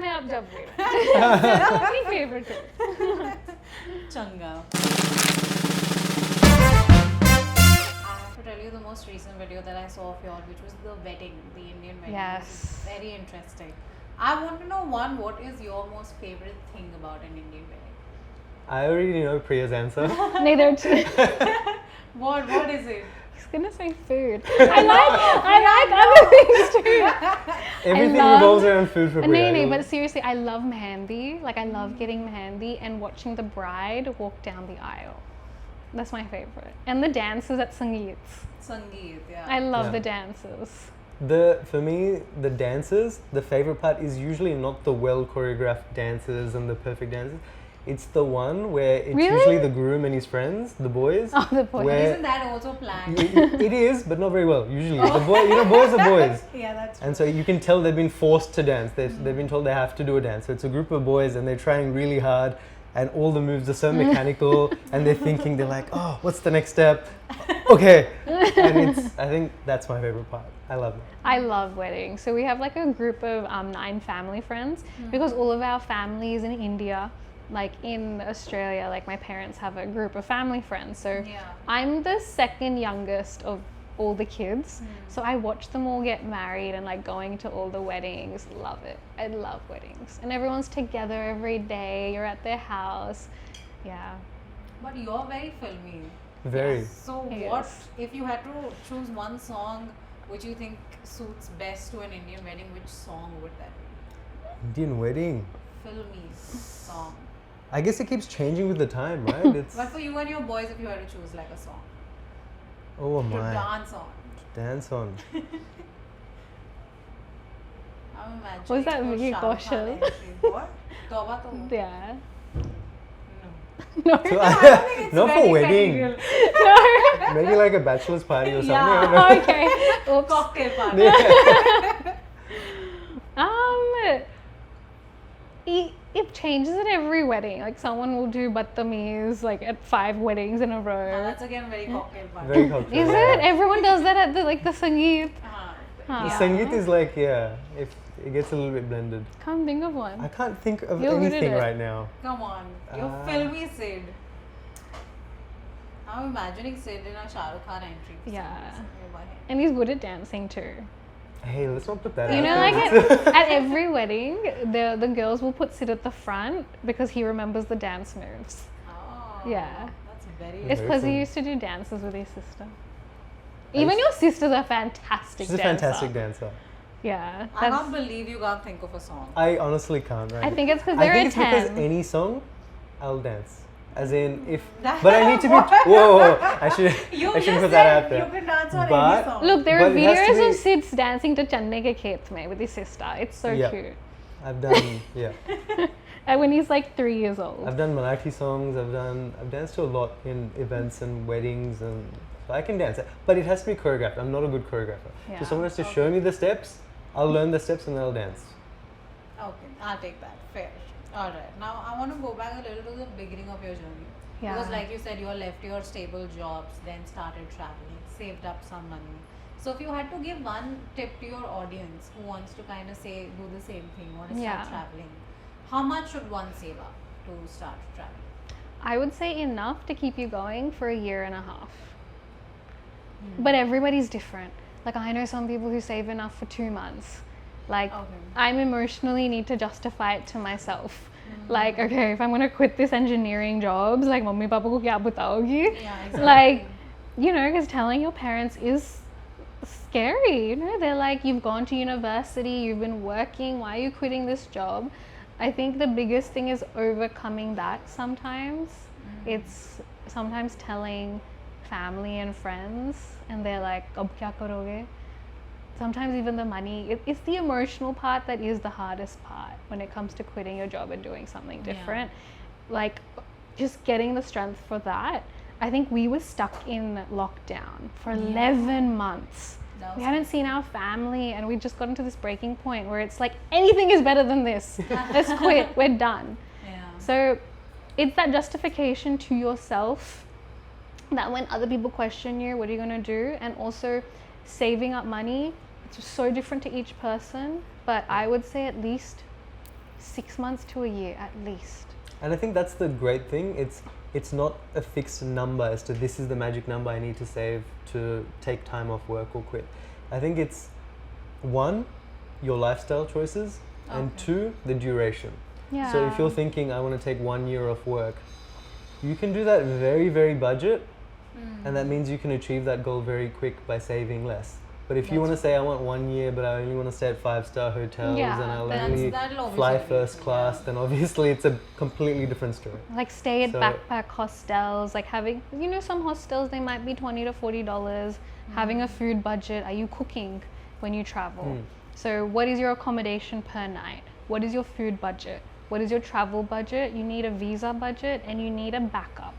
मैं अब जब मेरा favorite है. Changa. I have to tell you the most recent video that I saw of yours, which was the wedding, the Indian wedding. Yes. Which is very interesting. I want to know one, what is your most favorite thing about an Indian wedding? I already know Priya's answer. Neither too. What is it? He's gonna say food. I like other things too. Everything love- revolves around food for Priya. No, but seriously, I love mehendi. Like, I love getting mehendi and watching the bride walk down the aisle. That's my favorite. And the dances at Sangeets. Sangeet, yeah. I love Yeah. the dances. For me, the dances, the favorite part is usually not the well choreographed dances and the perfect dances. It's the one where it's Really? usually the groom and his friends, the boys. Oh, the boys. Where- Isn't that also planned? it is, but not very well. Usually, the boy, boys are boys, Yeah, that's true. and so you can tell they've been forced to dance. They've been told they have to do a dance. So it's a group of boys, and they're trying really hard, and all the moves are so mechanical, and they're thinking, they're like, oh, what's the next step? Okay, and I think that's my favorite part. I love it. I love weddings. So we have like a group of 9 family friends because all of our families in India, like in Australia, like my parents have a group of family friends. So Yeah. I'm the second youngest of all the kids. So I watch them all get married and like going to all the weddings. Love it. I love weddings. And everyone's together every day. You're at their house. Yeah. But you're very filmy. Very. So He what, is. if you had to choose one song which you think suits best to an Indian wedding, which song would that be? Indian wedding. Filmy song. I guess it keeps changing with the time, right? It's But for you and your boys, if you had to choose like a song oh to my, dance on. dance on. I'm imagining. Was that a Vicky Shah Rukh Khan Kaushal? entry. What? Tauba Tauba. Yeah. No. So it's not for very wedding. federal. No. Maybe like a bachelor's party or something. I don't Yeah. know. Okay. Oops. Cocktail party. It changes at every wedding. Like someone will do Battamiz like at 5 weddings in a row. That's again very cocktail party. Very cultural. Is yeah. it? Everyone does that at the like the Sangeet. Uh-huh. The Huh. Sangeet is like, yeah, if it gets a little bit blended. Can't think of I one. can't think of You're good at anything it. right now. Come on, you're filmy Sid. I'm imagining Sid in a Shah Rukh Khan entry. for some Yeah. reason. You're by him. And he's good at dancing too. Hey, let's not put that You out know, there. like at every wedding, the girls will put Sid at the front because he remembers the dance moves. Oh, Yeah. That's very. It's Very because he funny. used to do dances with his sister. I Even used- your sister's a fantastic She's a dancer. fantastic dancer. Yeah, I can't believe you can't think of a song. I honestly can't. Right? I think it's because I they're think a it's because 10. any song, I'll dance. As in, if That- but I need to be. Whoa! I should. You I should just put that said out there. you can dance on But- any song. Look, there are But it has to videos of be- Sid's dancing to Channe Ke Khet Mein with his sister. It's so Yeah. cute. I've done. Yeah. And when he's like 3 years old. I've done Marathi songs. I've danced to a lot in events and weddings, and so I can dance. But it has to be choreographed. I'm not a good choreographer. Yeah. So someone has to show me the steps. I'll learn the steps and then I'll dance. Okay, I'll take that. Fair. Alright. Now I want to go back a little to the beginning of your journey. Yeah. Because like you said, you all left your stable jobs, then started traveling, saved up some money. So if you had to give one tip to your audience who wants to kind of say do the same thing, want to start Yeah. traveling, how much should one save up to start traveling? I would say enough to keep you going for a year and a half. But everybody's different. Like I know some people who save enough for 2 months. Like Okay. I'm emotionally need to justify it to myself. Like, okay, if I'm gonna quit this engineering jobs, like mummy papa ko kya bataogi? Yeah, exactly. Like, you know, because telling your parents is scary. You know, they're like, you've gone to university, you've been working, why are you quitting this job? I think the biggest thing is overcoming that sometimes. It's sometimes telling family and friends, and they're like, ab kya karoge? Sometimes even the money, it's the emotional part that is the hardest part when it comes to quitting your job and doing something Yeah. different. Like, just getting the strength for that. I think we were stuck in lockdown for 11 months. That We was hadn't seen our family, and we just got into this breaking point where it's like, anything is better than this. Let's quit, we're done. Yeah. So it's that justification to yourself that when other people question you, what are you going to do? And also saving up money, it's so different to each person, but I would say at least 6 months to a year, at least. And I think that's the great thing. It's not a fixed number as to this is the magic number I need to save to take time off work or quit. I think it's 1, your lifestyle choices, and Okay. 2, the duration. Yeah. So if you're thinking I want to take 1 year off work, you can do that very, very budget, and that means you can achieve that goal very quick by saving less. But if you want to say I want 1 year, but I only want to stay at 5-star hotels Yeah, and I'll that's- only that'll fly obviously be first true, class, yeah. then obviously it's a completely different story. Like stay at So- backpack hostels, like having, you know, some hostels they might be $20 to $40. Having a food budget. Are you cooking when you travel? So what is your accommodation per night? What is your food budget? What is your travel budget? You need a visa budget and you need a backup,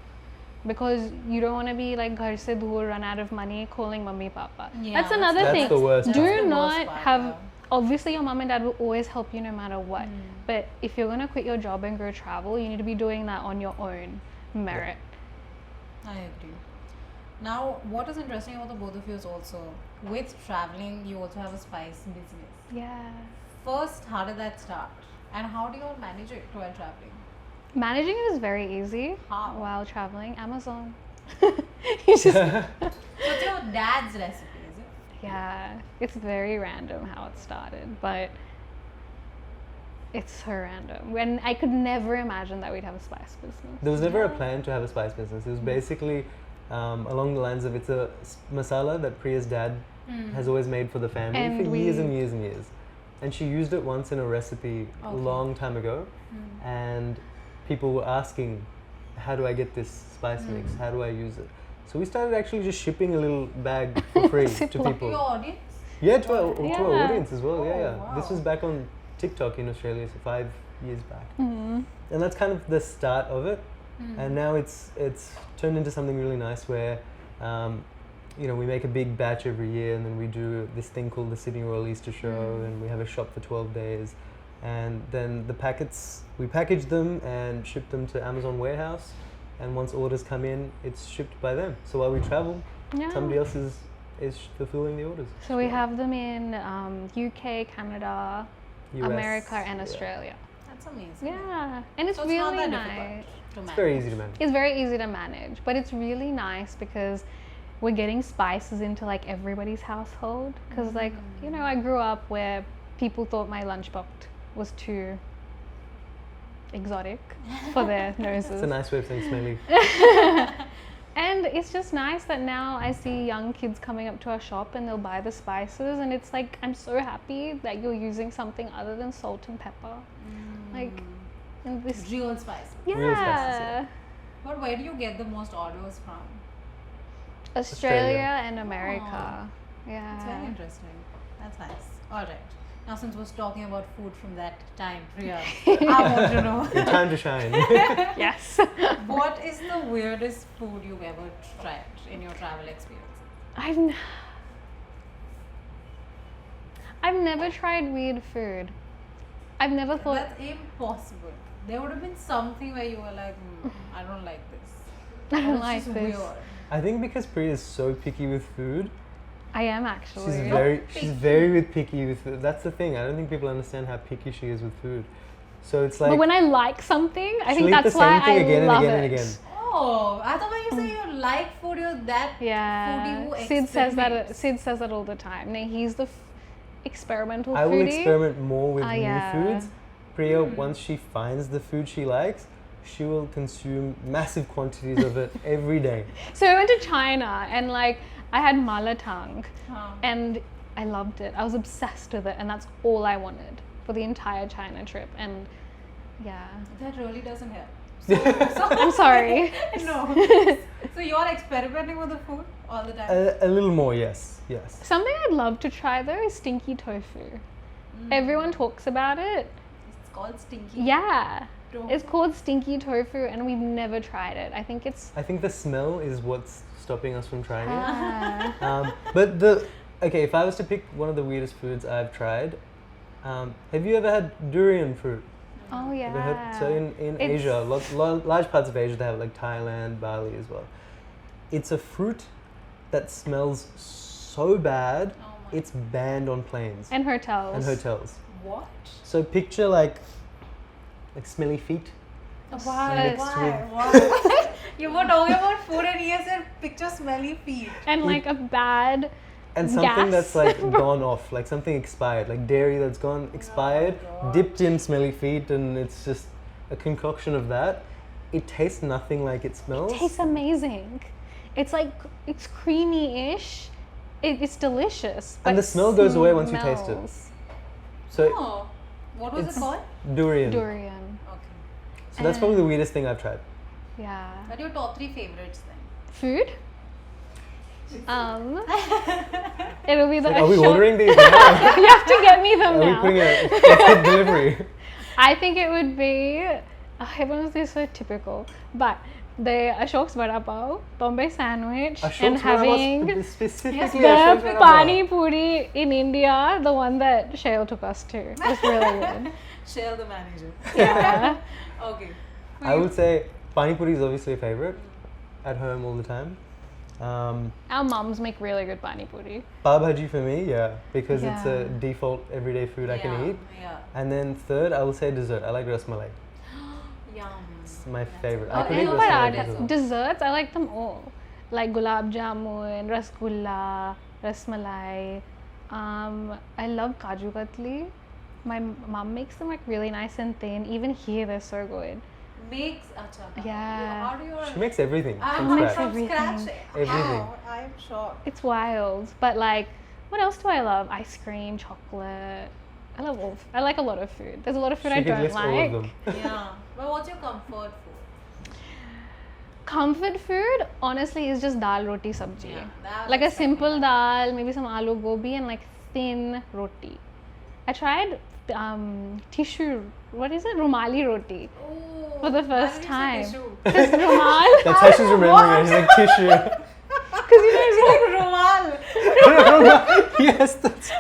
because you don't want to be like ghar se dur, run out of money, calling mummy papa. Yeah, that's that's another That's thing. the worst That's the Do worst not part, have. yeah. Obviously, your mom and dad will always help you no matter what. But if you're gonna quit your job and go travel, you need to be doing that on your own merit. I agree. Now, what is interesting about the both of you is also with traveling, you also have a spice business. Yeah. First, how did that start? And how do you all manage it while traveling? Managing it is very easy How? while traveling. Amazon. You just, So it's your dad's recipe, is it? yeah, it's very random how it started, but it's so random. When I could never imagine that we'd have a spice business. There was never a plan to have a spice business. It was basically along the lines of it's a masala that Priya's dad has always made for the family And for years we- and years and years. And she used it once in a recipe a Okay. long time ago. And people were asking, how do I get this spice mix? How do I use it? So we started actually just shipping a little bag for free to Ziploc. people. Your audience? Yeah, to our Yeah. audience as well. Oh, Yeah. This wow. was back on TikTok in Australia, so 5 years back. Mhm. And that's kind of the start of it. And now it's turned into something really nice where, you know, we make a big batch every year, and then we do this thing called the Sydney Royal Easter Show, and we have a shop for 12 days. And then the packets, we package them and ship them to Amazon warehouse. And once orders come in, it's shipped by them. So while we travel, Yeah. somebody else is fulfilling the orders. So we have them in UK, Canada, US, America, and yeah. Australia. That's amazing. Yeah, and it's So it's not really that nice. difficult to manage. It's very easy to manage. It's very easy to manage, but it's really nice because we're getting spices into like everybody's household. Because like, you know, I grew up where people thought my lunchbox was too exotic for their noses. It's a nice way of saying smelly. And it's just nice that now I see young kids coming up to our shop and they'll buy the spices, and it's like, I'm so happy that you're using something other than salt and pepper. Like, in this. Real spice. Yeah. Real spices, yeah. But where do you get the most orders from? Australia and America. It's very Yeah. interesting. That's nice. All right. Now, since we're talking about food from that time, Priya, I want to know Your time to shine. Yes. what is the weirdest food you've ever tried in your travel experience? I've never tried weird food. I've never thought. That's impossible. There would have been something where you were like, I don't like this. I don't It's like just this. weird. I think because Priya is so picky with food, I am actually. she's very picky with food. That's the thing. I don't think people understand how picky she is with food. So it's like But when I like something, I she'll think eat that's the why same thing I again and love again it. and again. Oh, I thought when you say you like food, you're that foodie Yeah. who Sid says that. experiments. Sid says that all the time. No, he's the experimental I will foodie. experiment more with new yeah. foods. Priya, once she finds the food she likes, she will consume massive quantities of it every day. So I went to China and like I had mala tang, Huh. and I loved it. I was obsessed with it, and that's all I wanted for the entire China trip. And yeah, That really doesn't help. I'm sorry. No. So you're experimenting with the food all the time? A little more, yes. Something I'd love to try though is stinky tofu. Everyone talks about it. It's called stinky. Yeah. tofu. It's called stinky tofu, and we've never tried it. I think it's. I think the smell is what's stopping us from trying it. Ah. But if I was to pick one of the weirdest foods I've tried, have you ever had durian fruit? Oh yeah. Ever heard? So in It's- Asia, large parts of Asia, they have like Thailand, Bali as well. It's a fruit that smells so bad, Oh my. it's banned on planes And hotels. and hotels. What? So picture like smelly feet. Why? Mixed Why? You were talking about food and he said picture smelly feet. And like a bad. And something Gas. that's like gone off, like something expired, like dairy that's gone expired, God. dipped in smelly feet, and it's just a concoction of that. It tastes nothing like it smells. Tastes amazing. It's like it's creamy-ish. It's delicious. And but the smell goes away once you taste it. smells. So Oh. What was it It's- called? durian. Durian. Okay. So that's probably the weirdest thing I've tried. Yeah. What are your top 3 favorites then? Food. It'll be the. Like, are we Ashok- ordering these now? You have to get me them Are we now. putting a delivery? I think it would be. Everyone's this so typical, but the Ashok's Vada Pav, Bombay sandwich, and Ashok's Vada Pav having specifically the Ashok's Vada Pav. pani puri in India, the one that Shail took us to. It was really good. Shell the manager. Yeah. Okay. For I you? would say pani puri is obviously a favorite. At home all the time. Our mums make really good pani puri. Pav bhaji for me, yeah, because it's a Yeah. default everyday food I can eat. Yeah. And then third, I will say dessert. I like rasmalai. Yum. It's my favorite. Oh, I could and eat what are rasmalai as well. desserts? I like them all. Like gulab jamun, rasgulla, rasmalai. I love kaju katli. My mom makes them like really nice and thin. Even here, they're so good. Makes acha. Yeah. How do you? She makes everything I'm from like scratch. from scratch. Everything. How? I'm shocked. It's wild. But like, what else do I love? Ice cream, chocolate. I like a lot of food. There's a lot of food She I could don't list all like. of them. Yeah. But what's your comfort food? Comfort food, honestly, is just dal, roti, sabji. Yeah, that Like a was simple something. dal, maybe some aloo gobi, and like thin roti. I tried tissue. What is it? Rumali roti. Oh, For the first why time. did you say tissue? Because rumal. That's how she's remembering it. She's like tissue. Because you know, It's like rumal. Yes, that's.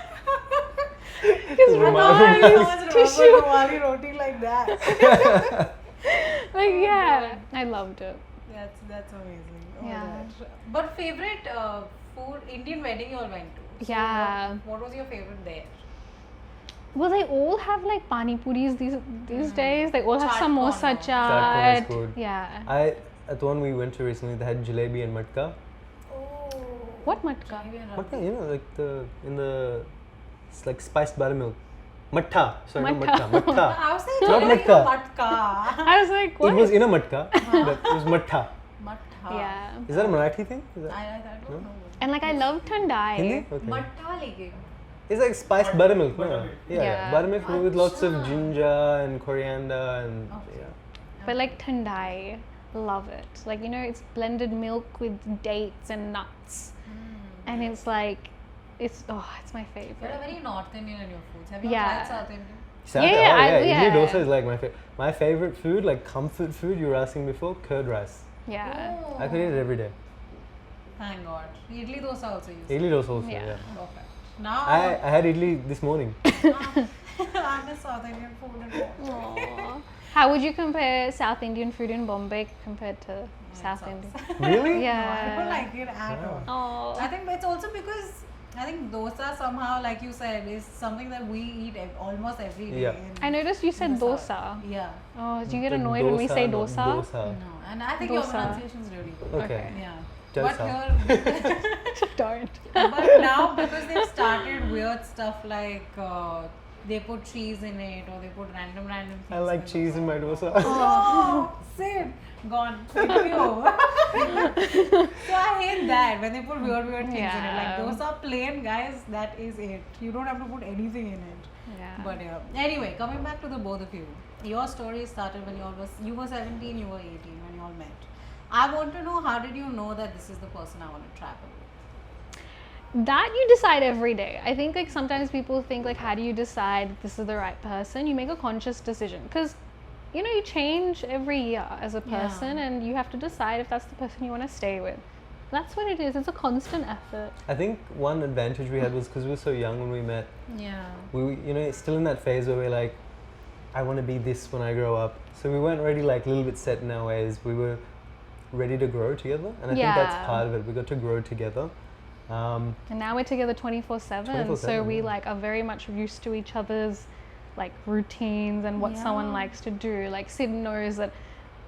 because Rumal. rumal No is one's remembered tissue. rumali roti like that. Like yeah, I loved it. That's amazing. Yeah. Alright. But favorite food, Indian wedding you all went to. So Yeah. What was your favorite there? Well, they all have like pani puris these days. They all have Chaat samosa corner. Chaat corner is chaat. good. Yeah. At the one we went to recently, they had jalebi and matka. Oh. What matka? Matka, you know, like it's like spiced buttermilk. Matta. Sorry, not Matta. matta. Matta. I was saying Not jalebi matka. matka. I was like, what? It was in a matka, but it was matta. Matha. Yeah. Is that a Marathi thing? Is that I don't know. And like I love Thandai. Hindi? Okay. Matha lekin. It's like spiced buttermilk, no? Buttermilk. Yeah. Buttermilk with lots of Acha. ginger and coriander and Okay. yeah. But like Thandai, love it. Like, you know, it's blended milk with dates and nuts. And it's like, it's my You're favorite. a very North Indian in your foods. Have you Yeah. tried South Indian? South, Yeah, Idli dosa is like my favorite food, like comfort food. You were asking before, curd rice. Yeah. Oh. I could eat it every day. Thank God. Idli dosa also used. Idli dosa also, Yeah. yeah. Perfect. Now I had idli this morning. I miss South Indian food and all. Aww. How would you compare South Indian food in Bombay compared to South sucks. Indian? Really? No, I don't Yeah. like it at Yeah. all. I Oh. think it's also because I think dosa somehow, like you said, is something that we eat almost every day. Yeah. in- I noticed you in said the South. dosa. Yeah. Oh, do you get The annoyed when we say not dosa? dosa. No, and I think your Dosa. pronunciation is really good. Okay. Okay. Yeah. Dosa. But here, Don't. but now because they've started weird stuff like they put cheese in it or they put random things. I like in cheese in my dosa. Oh, Sid, gone. Thank you. So I hate that when they put weird things in it. Like Yeah. those are plain, guys. That is it. You don't have to put anything in it. Yeah. But yeah. Anyway, coming back to the both of you. Your story started when you were 17, you were 18 when you all met. I want to know, how did you know that this is the person I want to travel with? That you decide every day. I think like sometimes people think like, how do you decide this is the right person? You make a conscious decision because you know you change every year as a Yeah. person and you have to decide if that's the person you want to stay with. That's what it is. It's a constant effort. I think one advantage we had was because we were so young when we met. Yeah. We, you know, still in that phase where we're like, I want to be this when I grow up. So we weren't already like a little bit set in our ways. We were ready to grow together, and I think that's Yeah. part of it. We got to grow together. And now we're together 24/7. So 24/7, we yeah. like are very much used to each other's like routines and what someone Yeah. likes to do. Like Sid knows that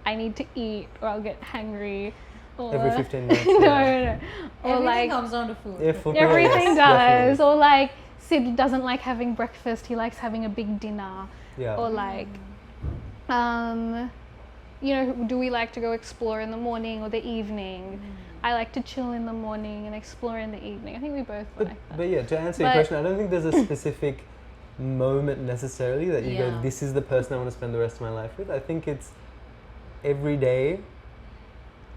I need to eat or I'll get hangry. Or Every 15 minutes. no, yeah. no. Or Everything like comes down to food. Yeah, for Priya, everything yes, does. definitely. Or like Sid doesn't like having breakfast. He likes having a big dinner. Yeah. Or like, you know, do we like to go explore in the morning or the evening? I like to chill in the morning and explore in the evening. I think we both But, like that. but yeah, to answer your But- question, I don't think there's a specific moment necessarily that you Yeah. go, this is the person I want to spend the rest of my life with. I think it's every day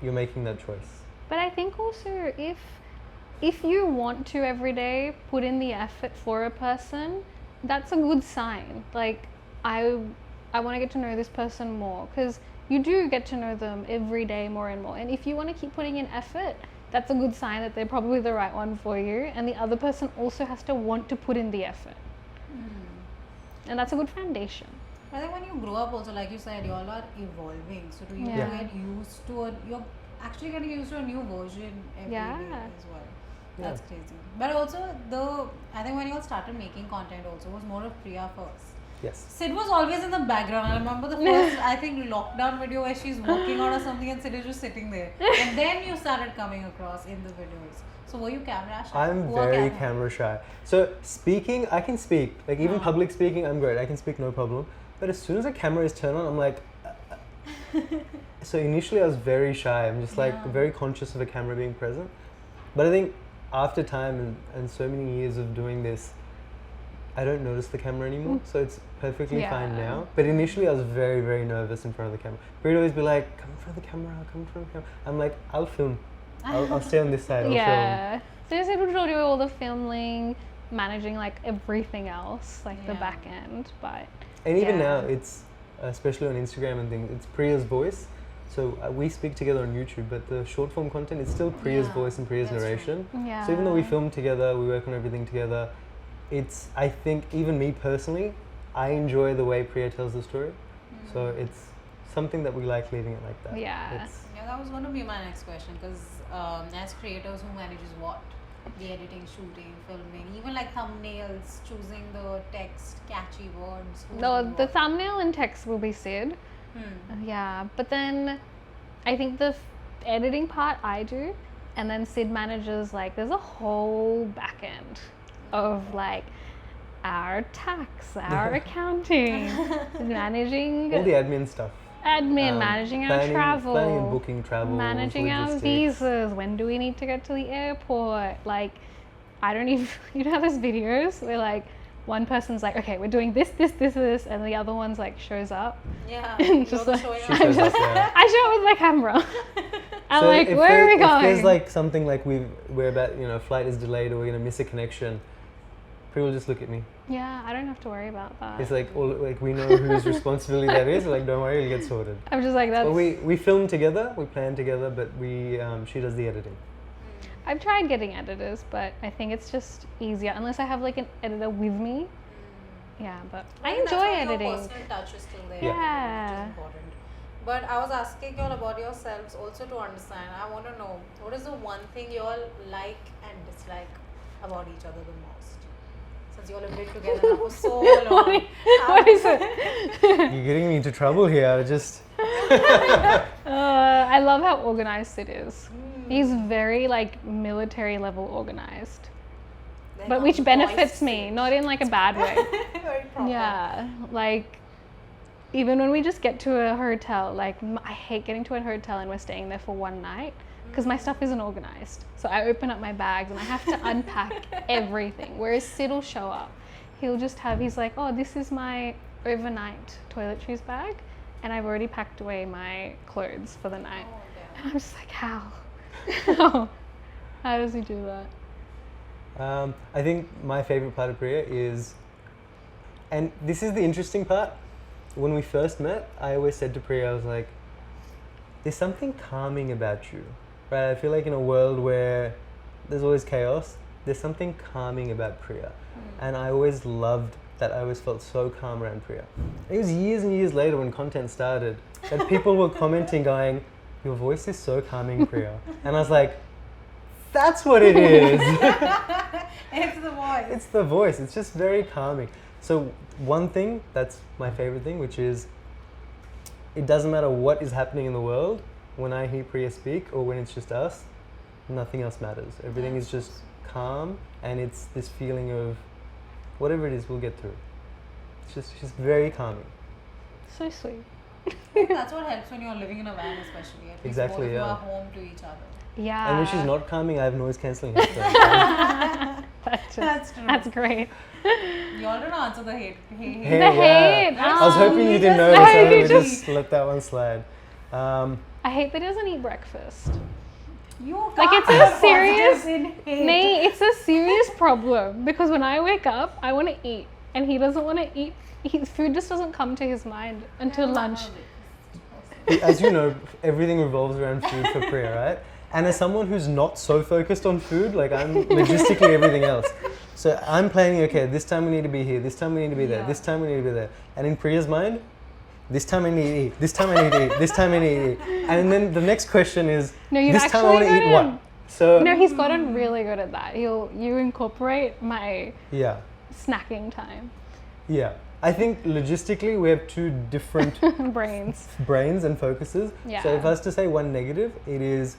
you're making that choice. But I think also if you want to every day put in the effort for a person, that's a good sign. Like I want to get to know this person more because you do get to know them every day more and more. And if you want to keep putting in effort, that's a good sign that they're probably the right one for you. And the other person also has to want to put in the effort. And that's a good foundation. I think when you grow up also, like you said, you all are evolving. So do you Yeah. get used to you're actually getting used to a new version every day Yeah. as well. Yeah. That's crazy. But also I think when you all started making content also, it was more of Priya first. Yes. Sid was always in the background. I remember the first, I think, lockdown video where she's walking out or something and Sid is just sitting there. And then you started coming across in the videos. So were you camera shy? I'm Who are very camera shy. So speaking, I can speak. Like even public speaking, I'm great. I can speak no problem. But as soon as a camera is turned on, I'm like. So initially, I was very shy. I'm just like Yeah. very conscious of a camera being present. But I think after time and so many years of doing this, I don't notice the camera anymore. So it's perfectly fine Yeah. now. But initially, I was very, very nervous in front of the camera. But he'd always be like, "Come in front of the camera. Come in front of the camera." I'm like, "I'll film. I'll stay on this side. I'll film." Yeah. So Sid would do all the filming, managing like everything else, like the Yeah. back end. But And even Yeah. now, it's especially on Instagram and things, it's Priya's voice. So we speak together on YouTube, but the short form content is still Priya's Yeah, voice and Priya's that's true. narration. yeah. So even though we film together, we work on everything together, it's, I think, even me personally, I enjoy the way Priya tells the story. So it's something that we like leaving it like that. Yeah. It's, Yeah, that was going to be my next question because as creators, who manages what? The editing, shooting, filming, even like thumbnails, choosing the text, catchy words. who's the doing the what? thumbnail and text will be Sid. Yeah, but then I think the editing part I do, and then Sid manages like there's a whole back end of like our tax, our accounting, managing. all the admin stuff. Admin, managing our travel, planning and booking travel, managing our logistics. visas. When do we need to get to the airport? Like, I don't even. You know, those videos where like one person's like, okay, we're doing this, and the other one's like shows up. Yeah. And You're just the like, showing She up. shows up, yeah. I show up with my camera. I'm So like, if where are we If there's going? like something like we're about, flight is delayed or we're gonna miss a connection, people just look at me. Yeah, I don't have to worry about that. It's like we know whose responsibility that is. We're like, don't worry, it'll get sorted. I'm just like, that's. But we film together, we plan together, but she does the editing. I've tried getting editors, but I think it's just easier unless I have like an editor with me. Yeah, but I think that's enjoy why editing. Your personal touch is still there. Yeah. Which is important. But I was asking you all about yourselves also to understand. I want to know what is the one thing you all like and dislike about each other the most? Since you all have been together now for so long. What is it? You're getting me into trouble here. I love how organized Sid is. He's very like military level organized, Then but on which the benefits voice me, stage. not in like a bad way. Very proper. Yeah, like even when we just get to a hotel, like I hate getting to a hotel and we're staying there for one night because my stuff isn't organized. So I open up my bags and I have to unpack everything. Whereas Sid will show up. He's like, oh, this is my overnight toiletries bag and I've already packed away my clothes for the night. Oh, damn. And I'm just like, how? How does he do that? I think my favorite part of Priya is, and this is the interesting part, when we first met, I always said to Priya, I was like, there's something calming about you, right? I feel like in a world where there's always chaos, there's something calming about Priya. And I always loved that. I always felt so calm around Priya. It was years and years later when content started that people were commenting going, your voice is so calming, Priya. And I was like, that's what it is. It's the voice. It's the voice. It's just very calming. So one thing, that's my favorite thing, which is it doesn't matter what is happening in the world, when I hear Priya speak or when it's just us, nothing else matters. Everything is just calm and it's this feeling of whatever it is, we'll get through. It's just very calming. So sweet. That's what helps when you're living in a van, especially. At least Exactly, both of you yeah. are home to each other. Yeah. And when she's not calming, I have noise cancelling headphones. That's true. That's great. You all don't answer the hate. Hey, The yeah. hate. I was hoping you didn't know, No, so you we just let that one slide. I hate that he doesn't eat breakfast. You Like, can't it's a have serious- positives in hate. Nay, it's a serious problem because when I wake up, I want to eat, and he doesn't want to eat. Food just doesn't come to his mind until lunch. As you know, everything revolves around food for Priya, right? And as someone who's not so focused on food, like I'm logistically everything else. So I'm planning, okay, this time we need to be here, this time we need to be there, this time we need to be there. And in Priya's mind, this time I need to eat, this time I need to eat, this time I need to eat. And then the next question is, No, you this time I want to actually eat what? So No, he's gotten really good at that. You incorporate my yeah, snacking time. yeah. I think logistically we have two different Brains. brains and focuses. Yeah. So if I was to say one negative, it is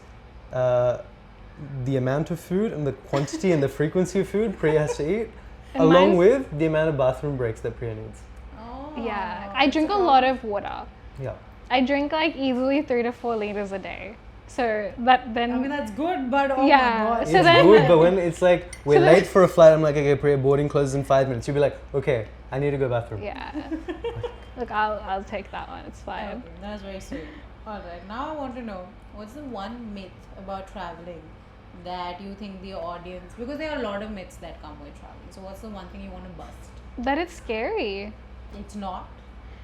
the amount of food and the quantity and the frequency of food Priya has to eat, And along mine's- with the amount of bathroom breaks that Priya needs. Oh, Yeah, I drink a lot of water. Yeah. I drink like easily 3 to 4 liters a day. So that then I mean, that's good, but oh Yeah. my god. So it's then- good, but when it's like we're So then- late for a flight, I'm like, okay, Priya, boarding closes in 5 minutes. You'll be like, okay, I need to go bathroom. yeah. Look, I'll take that one. It's fine. Okay, that's very sweet. Alright, now I want to know what's the one myth about traveling that you think the audience, because there are a lot of myths that come with traveling. So, what's the one thing you want to bust? That it's scary. It's not.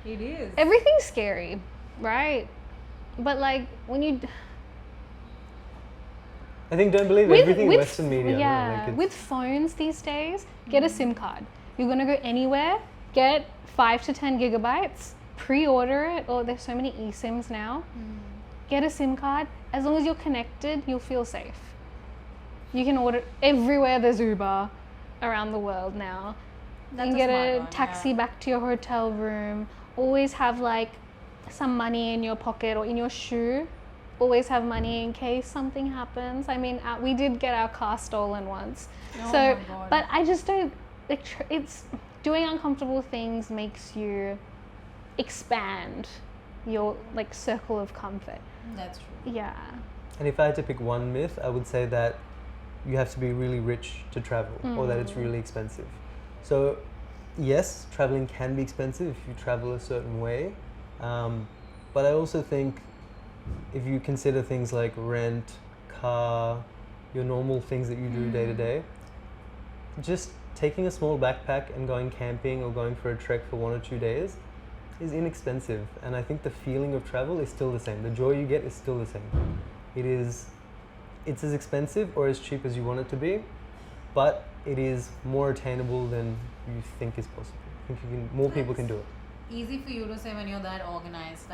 It is. Everything's scary, right? But like when you I think don't believe everything Western media. Yeah, Like it's- with phones these days, get a SIM card. You're gonna go anywhere, get 5 to 10 gigabytes, pre-order it. Oh, there's so many eSIMs now. Get a SIM card. As long as you're connected, you'll feel safe. You can order everywhere. There's Uber around the world now. That's you can a get smart a one, taxi yeah. back to your hotel room. Always have like some money in your pocket or in your shoe. Always have money in case something happens. I mean, we did get our car stolen once. Oh So, my God. but I just don't, like, it's doing uncomfortable things makes you expand your like circle of comfort. That's true. Yeah. And if I had to pick one myth, I would say that you have to be really rich to travel, or that it's really expensive. So, yes, traveling can be expensive if you travel a certain way, but I also think if you consider things like rent, car, your normal things that you do day to day, just taking a small backpack and going camping or going for a trek for 1 or 2 days is inexpensive, and I think the feeling of travel is still the same. The joy you get is still the same. It's as expensive or as cheap as you want it to be, but it is more attainable than you think is possible. I think more people can do it. Easy for you to say when you're that organized.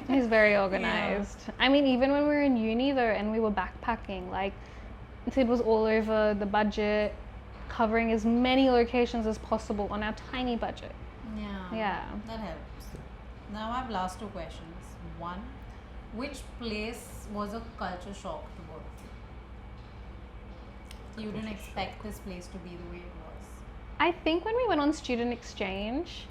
He's very organized. I mean, even when we were in uni though, and we were backpacking, like Sid was all over the budget, covering as many locations as possible on our tiny budget. Yeah. That helps. Now I have last 2 questions. One, which place was a culture shock to both of you? You didn't expect this place to be the way it was. I think when we went on student exchange,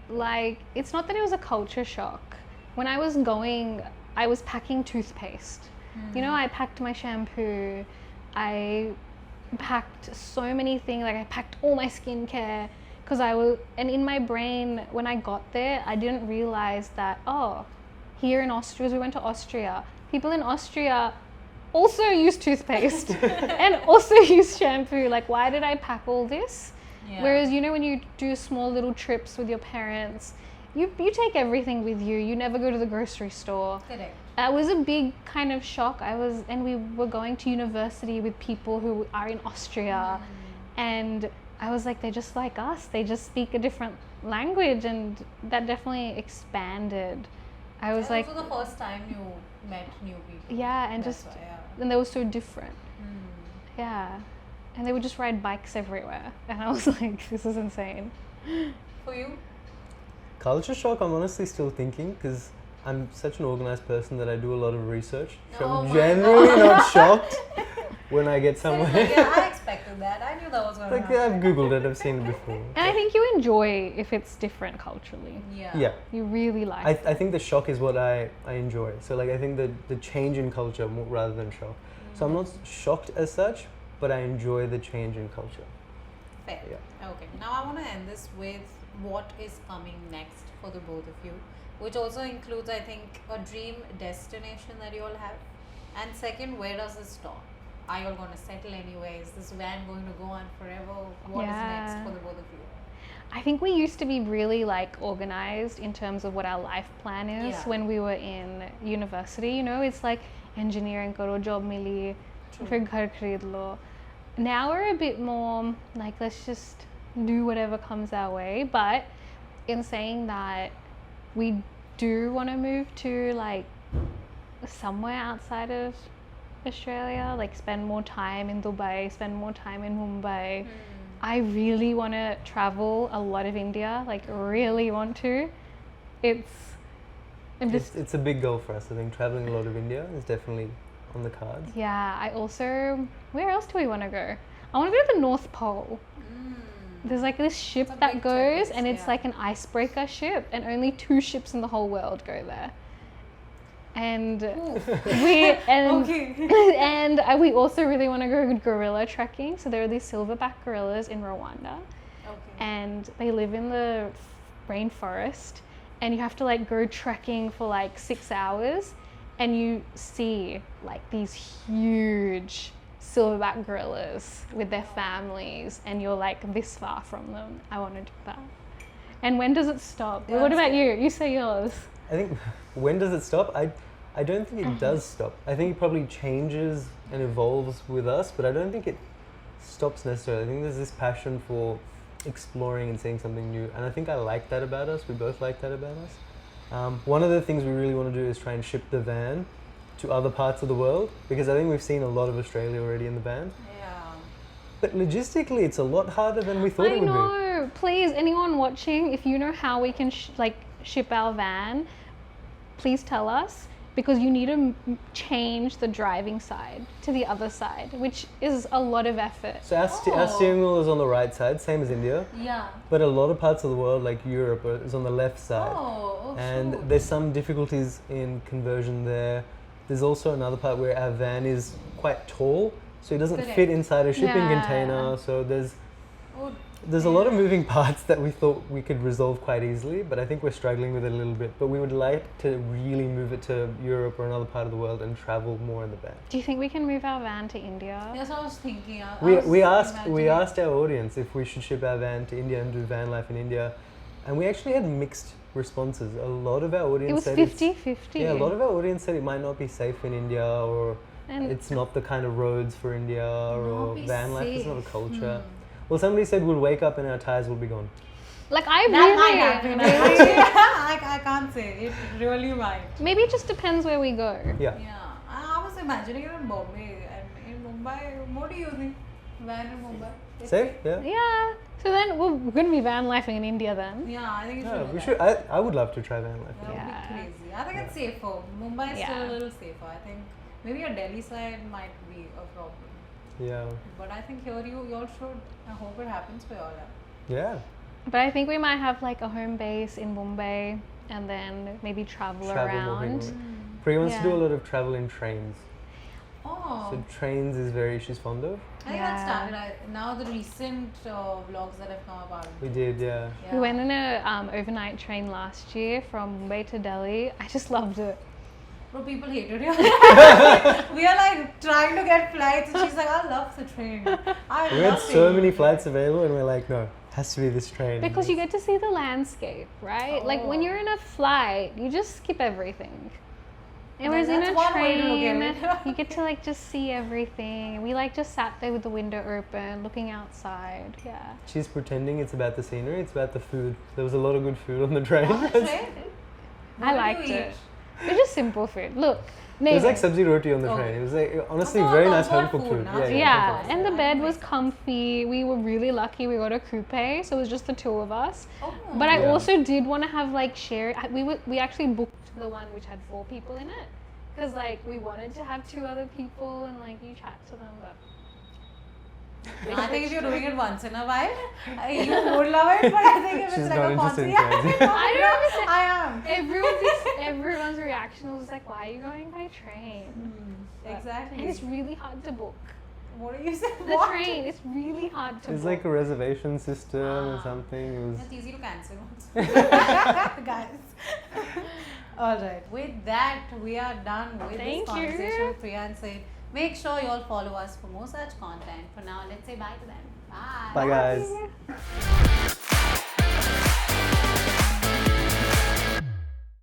like, it's not that it was a culture shock. When I was going, I was packing toothpaste. You know, I packed my shampoo. I packed so many things. Like, I packed all my skincare. And in my brain, when I got there, I didn't realize that, here in Austria, as we went to Austria, people in Austria also use toothpaste and also use shampoo. Like, why did I pack all this? Yeah. Whereas, you know, when you do small little trips with your parents, you take everything with you. You never go to the grocery store. Correct. That was a big kind of shock. And we were going to university with people who are in Austria, and I was like, they're just like us. They just speak a different language, and that definitely expanded. I was like, also the first time you met new people. yeah, and That's just, why, yeah. and they were so different. Yeah, and they would just ride bikes everywhere, and I was like, this is insane. For you? Culture shock, I'm honestly still thinking, because I'm such an organized person that I do a lot of research. So Oh I'm my generally God. not shocked when I get somewhere. Yeah, I expected that. I knew that was going to Like, happen. I've googled it, I've seen it before. And I think you enjoy if it's different culturally. Yeah. You really like I think the shock is what I enjoy. So like I think the change in culture more, rather than shock. So I'm not shocked as such, but I enjoy the change in culture. Fair. Yeah. Okay. Now I want to end this with what is coming next for the both of you, which also includes, I think, a dream destination that you all have. And second, where does it stop? Are you all going to settle anyway? Is this van going to go on forever? What is next for the both of you? I think we used to be really like organized in terms of what our life plan is when we were in university. You know, it's like engineering karo, job mili, fir ghar kharid lo. Now we're a bit more like, let's just do whatever comes our way. But in saying that, we do want to move to like somewhere outside of Australia, like spend more time in Dubai, spend more time in Mumbai. I really want to travel a lot of India, like really want to. It's a big goal for us. I think traveling a lot of India is definitely on the cards. Yeah, I also, where else do we want to go? I want to go to the North Pole. There's like this ship It's a that big goes, checklist, and it's like an icebreaker ship, and only 2 ships in the whole world go there. And we also really want to go gorilla trekking. So there are these silverback gorillas in Rwanda, and they live in the rainforest, and you have to like go trekking for like 6 hours, and you see like these huge silverback gorillas with their families, and you're like this far from them. I want to do that. And when does it stop? What about you? You say yours. I think when does it stop? I don't think it does stop. I think it probably changes and evolves with us, but I don't think it stops necessarily. I think there's this passion for exploring and seeing something new, and I think I like that about us. We both like that about us. One of the things we really want to do is try and ship the van to other parts of the world, because I think we've seen a lot of Australia already in the van. Yeah. But logistically, it's a lot harder than we thought I it would be. know. Please, anyone watching, if you know how we can ship our van, please tell us. because you need to change the driving side to the other side, which is a lot of effort. So our steering wheel is on the right side, same as India. Yeah. But a lot of parts of the world, like Europe, is on the left side. And shoot. there's some difficulties in conversion there. There's also another part where our van is quite tall, so it doesn't Correct. fit inside a shipping Yeah. container. So Oh, there's a lot of moving parts that we thought we could resolve quite easily, but I think we're struggling with it a little bit. But we would like to really move it to Europe or another part of the world and travel more in the van. Do you think we can move our van to India? That's what I was thinking. We asked our audience if we should ship our van to India and do van life in India, and we actually had mixed responses. A lot of our audience It was said 50-50. yeah, a lot of our audience said it might not be safe in India, or And it's not the kind of roads for India, or be van life is not a safe. culture. Well, somebody said we'll wake up and our tires will be gone. like I That really, might happen. I can't say. It really might. maybe it just depends where we go. Yeah. Yeah. I was imagining it in Bombay. And in Mumbai, what do you think? Van in Mumbai? It's Safe? Yeah. Yeah. So then we're going to be van lifing in India then. Yeah, I think it should Yeah, be we that. should. I would love to try van life. That would Yeah. be crazy. I think it's safer. Mumbai is still Yeah. a little safer. I think maybe a Delhi side might be a problem. Yeah. But I think here you all should. I hope it happens for you all. Yeah. But I think we might have like a home base in Mumbai and then maybe travel Travel more around. frequently. Priya wants to do Yeah. a lot of travel in trains. Oh, So trains is she's fond of. I think that started. Now the recent vlogs that have come about. We did, yeah. We went in a overnight train last year from Mumbai to Delhi. I just loved it. Bro, people hated it. We are like trying to get flights, and she's like, "I love the train. I We had love so it." many flights available, and we're like, no, has to be this train. Because you get to see the landscape, right? Like when Oh. you're in a flight, you just skip everything. And whereas in That's a one way to look train, at it. you get to like just see everything. We like just sat there with the window open, looking outside. Yeah. She's pretending it's about the scenery, it's about the food. There was a lot of good food on the train. On the train? What I did liked you it. eat? It was just simple food. Look, It was like Nene. sabzi roti on the Oh. train. It was like honestly Oh, very nice comfort home cooked food, food. huh? Yeah, comfort and the food. bed was Nice. comfy. We were really lucky. We got a coupe, so it was just the two of us. Oh. But I Yeah. also did want to have like we actually booked the one which had 4 people in it, because like we wanted to have 2 other people and like you chat to them. But I think if you're doing it once in a while, you would love it. But I think if She's it's like not a interested in constant, trains. I don't understand. I am. Everyone's reaction was like, "Why are you going by train?" But- Exactly. And it's really hard to book. What do you say? The What? train, it's really hard to It's book. like a reservation system or Ah. something. It was It's easy to cancel. Guys. Alright. With that, we are done with Thank this conversation you. with Priya and Sid. Make sure you all follow us for more such content. For now, let's say bye to them. Bye. bye guys.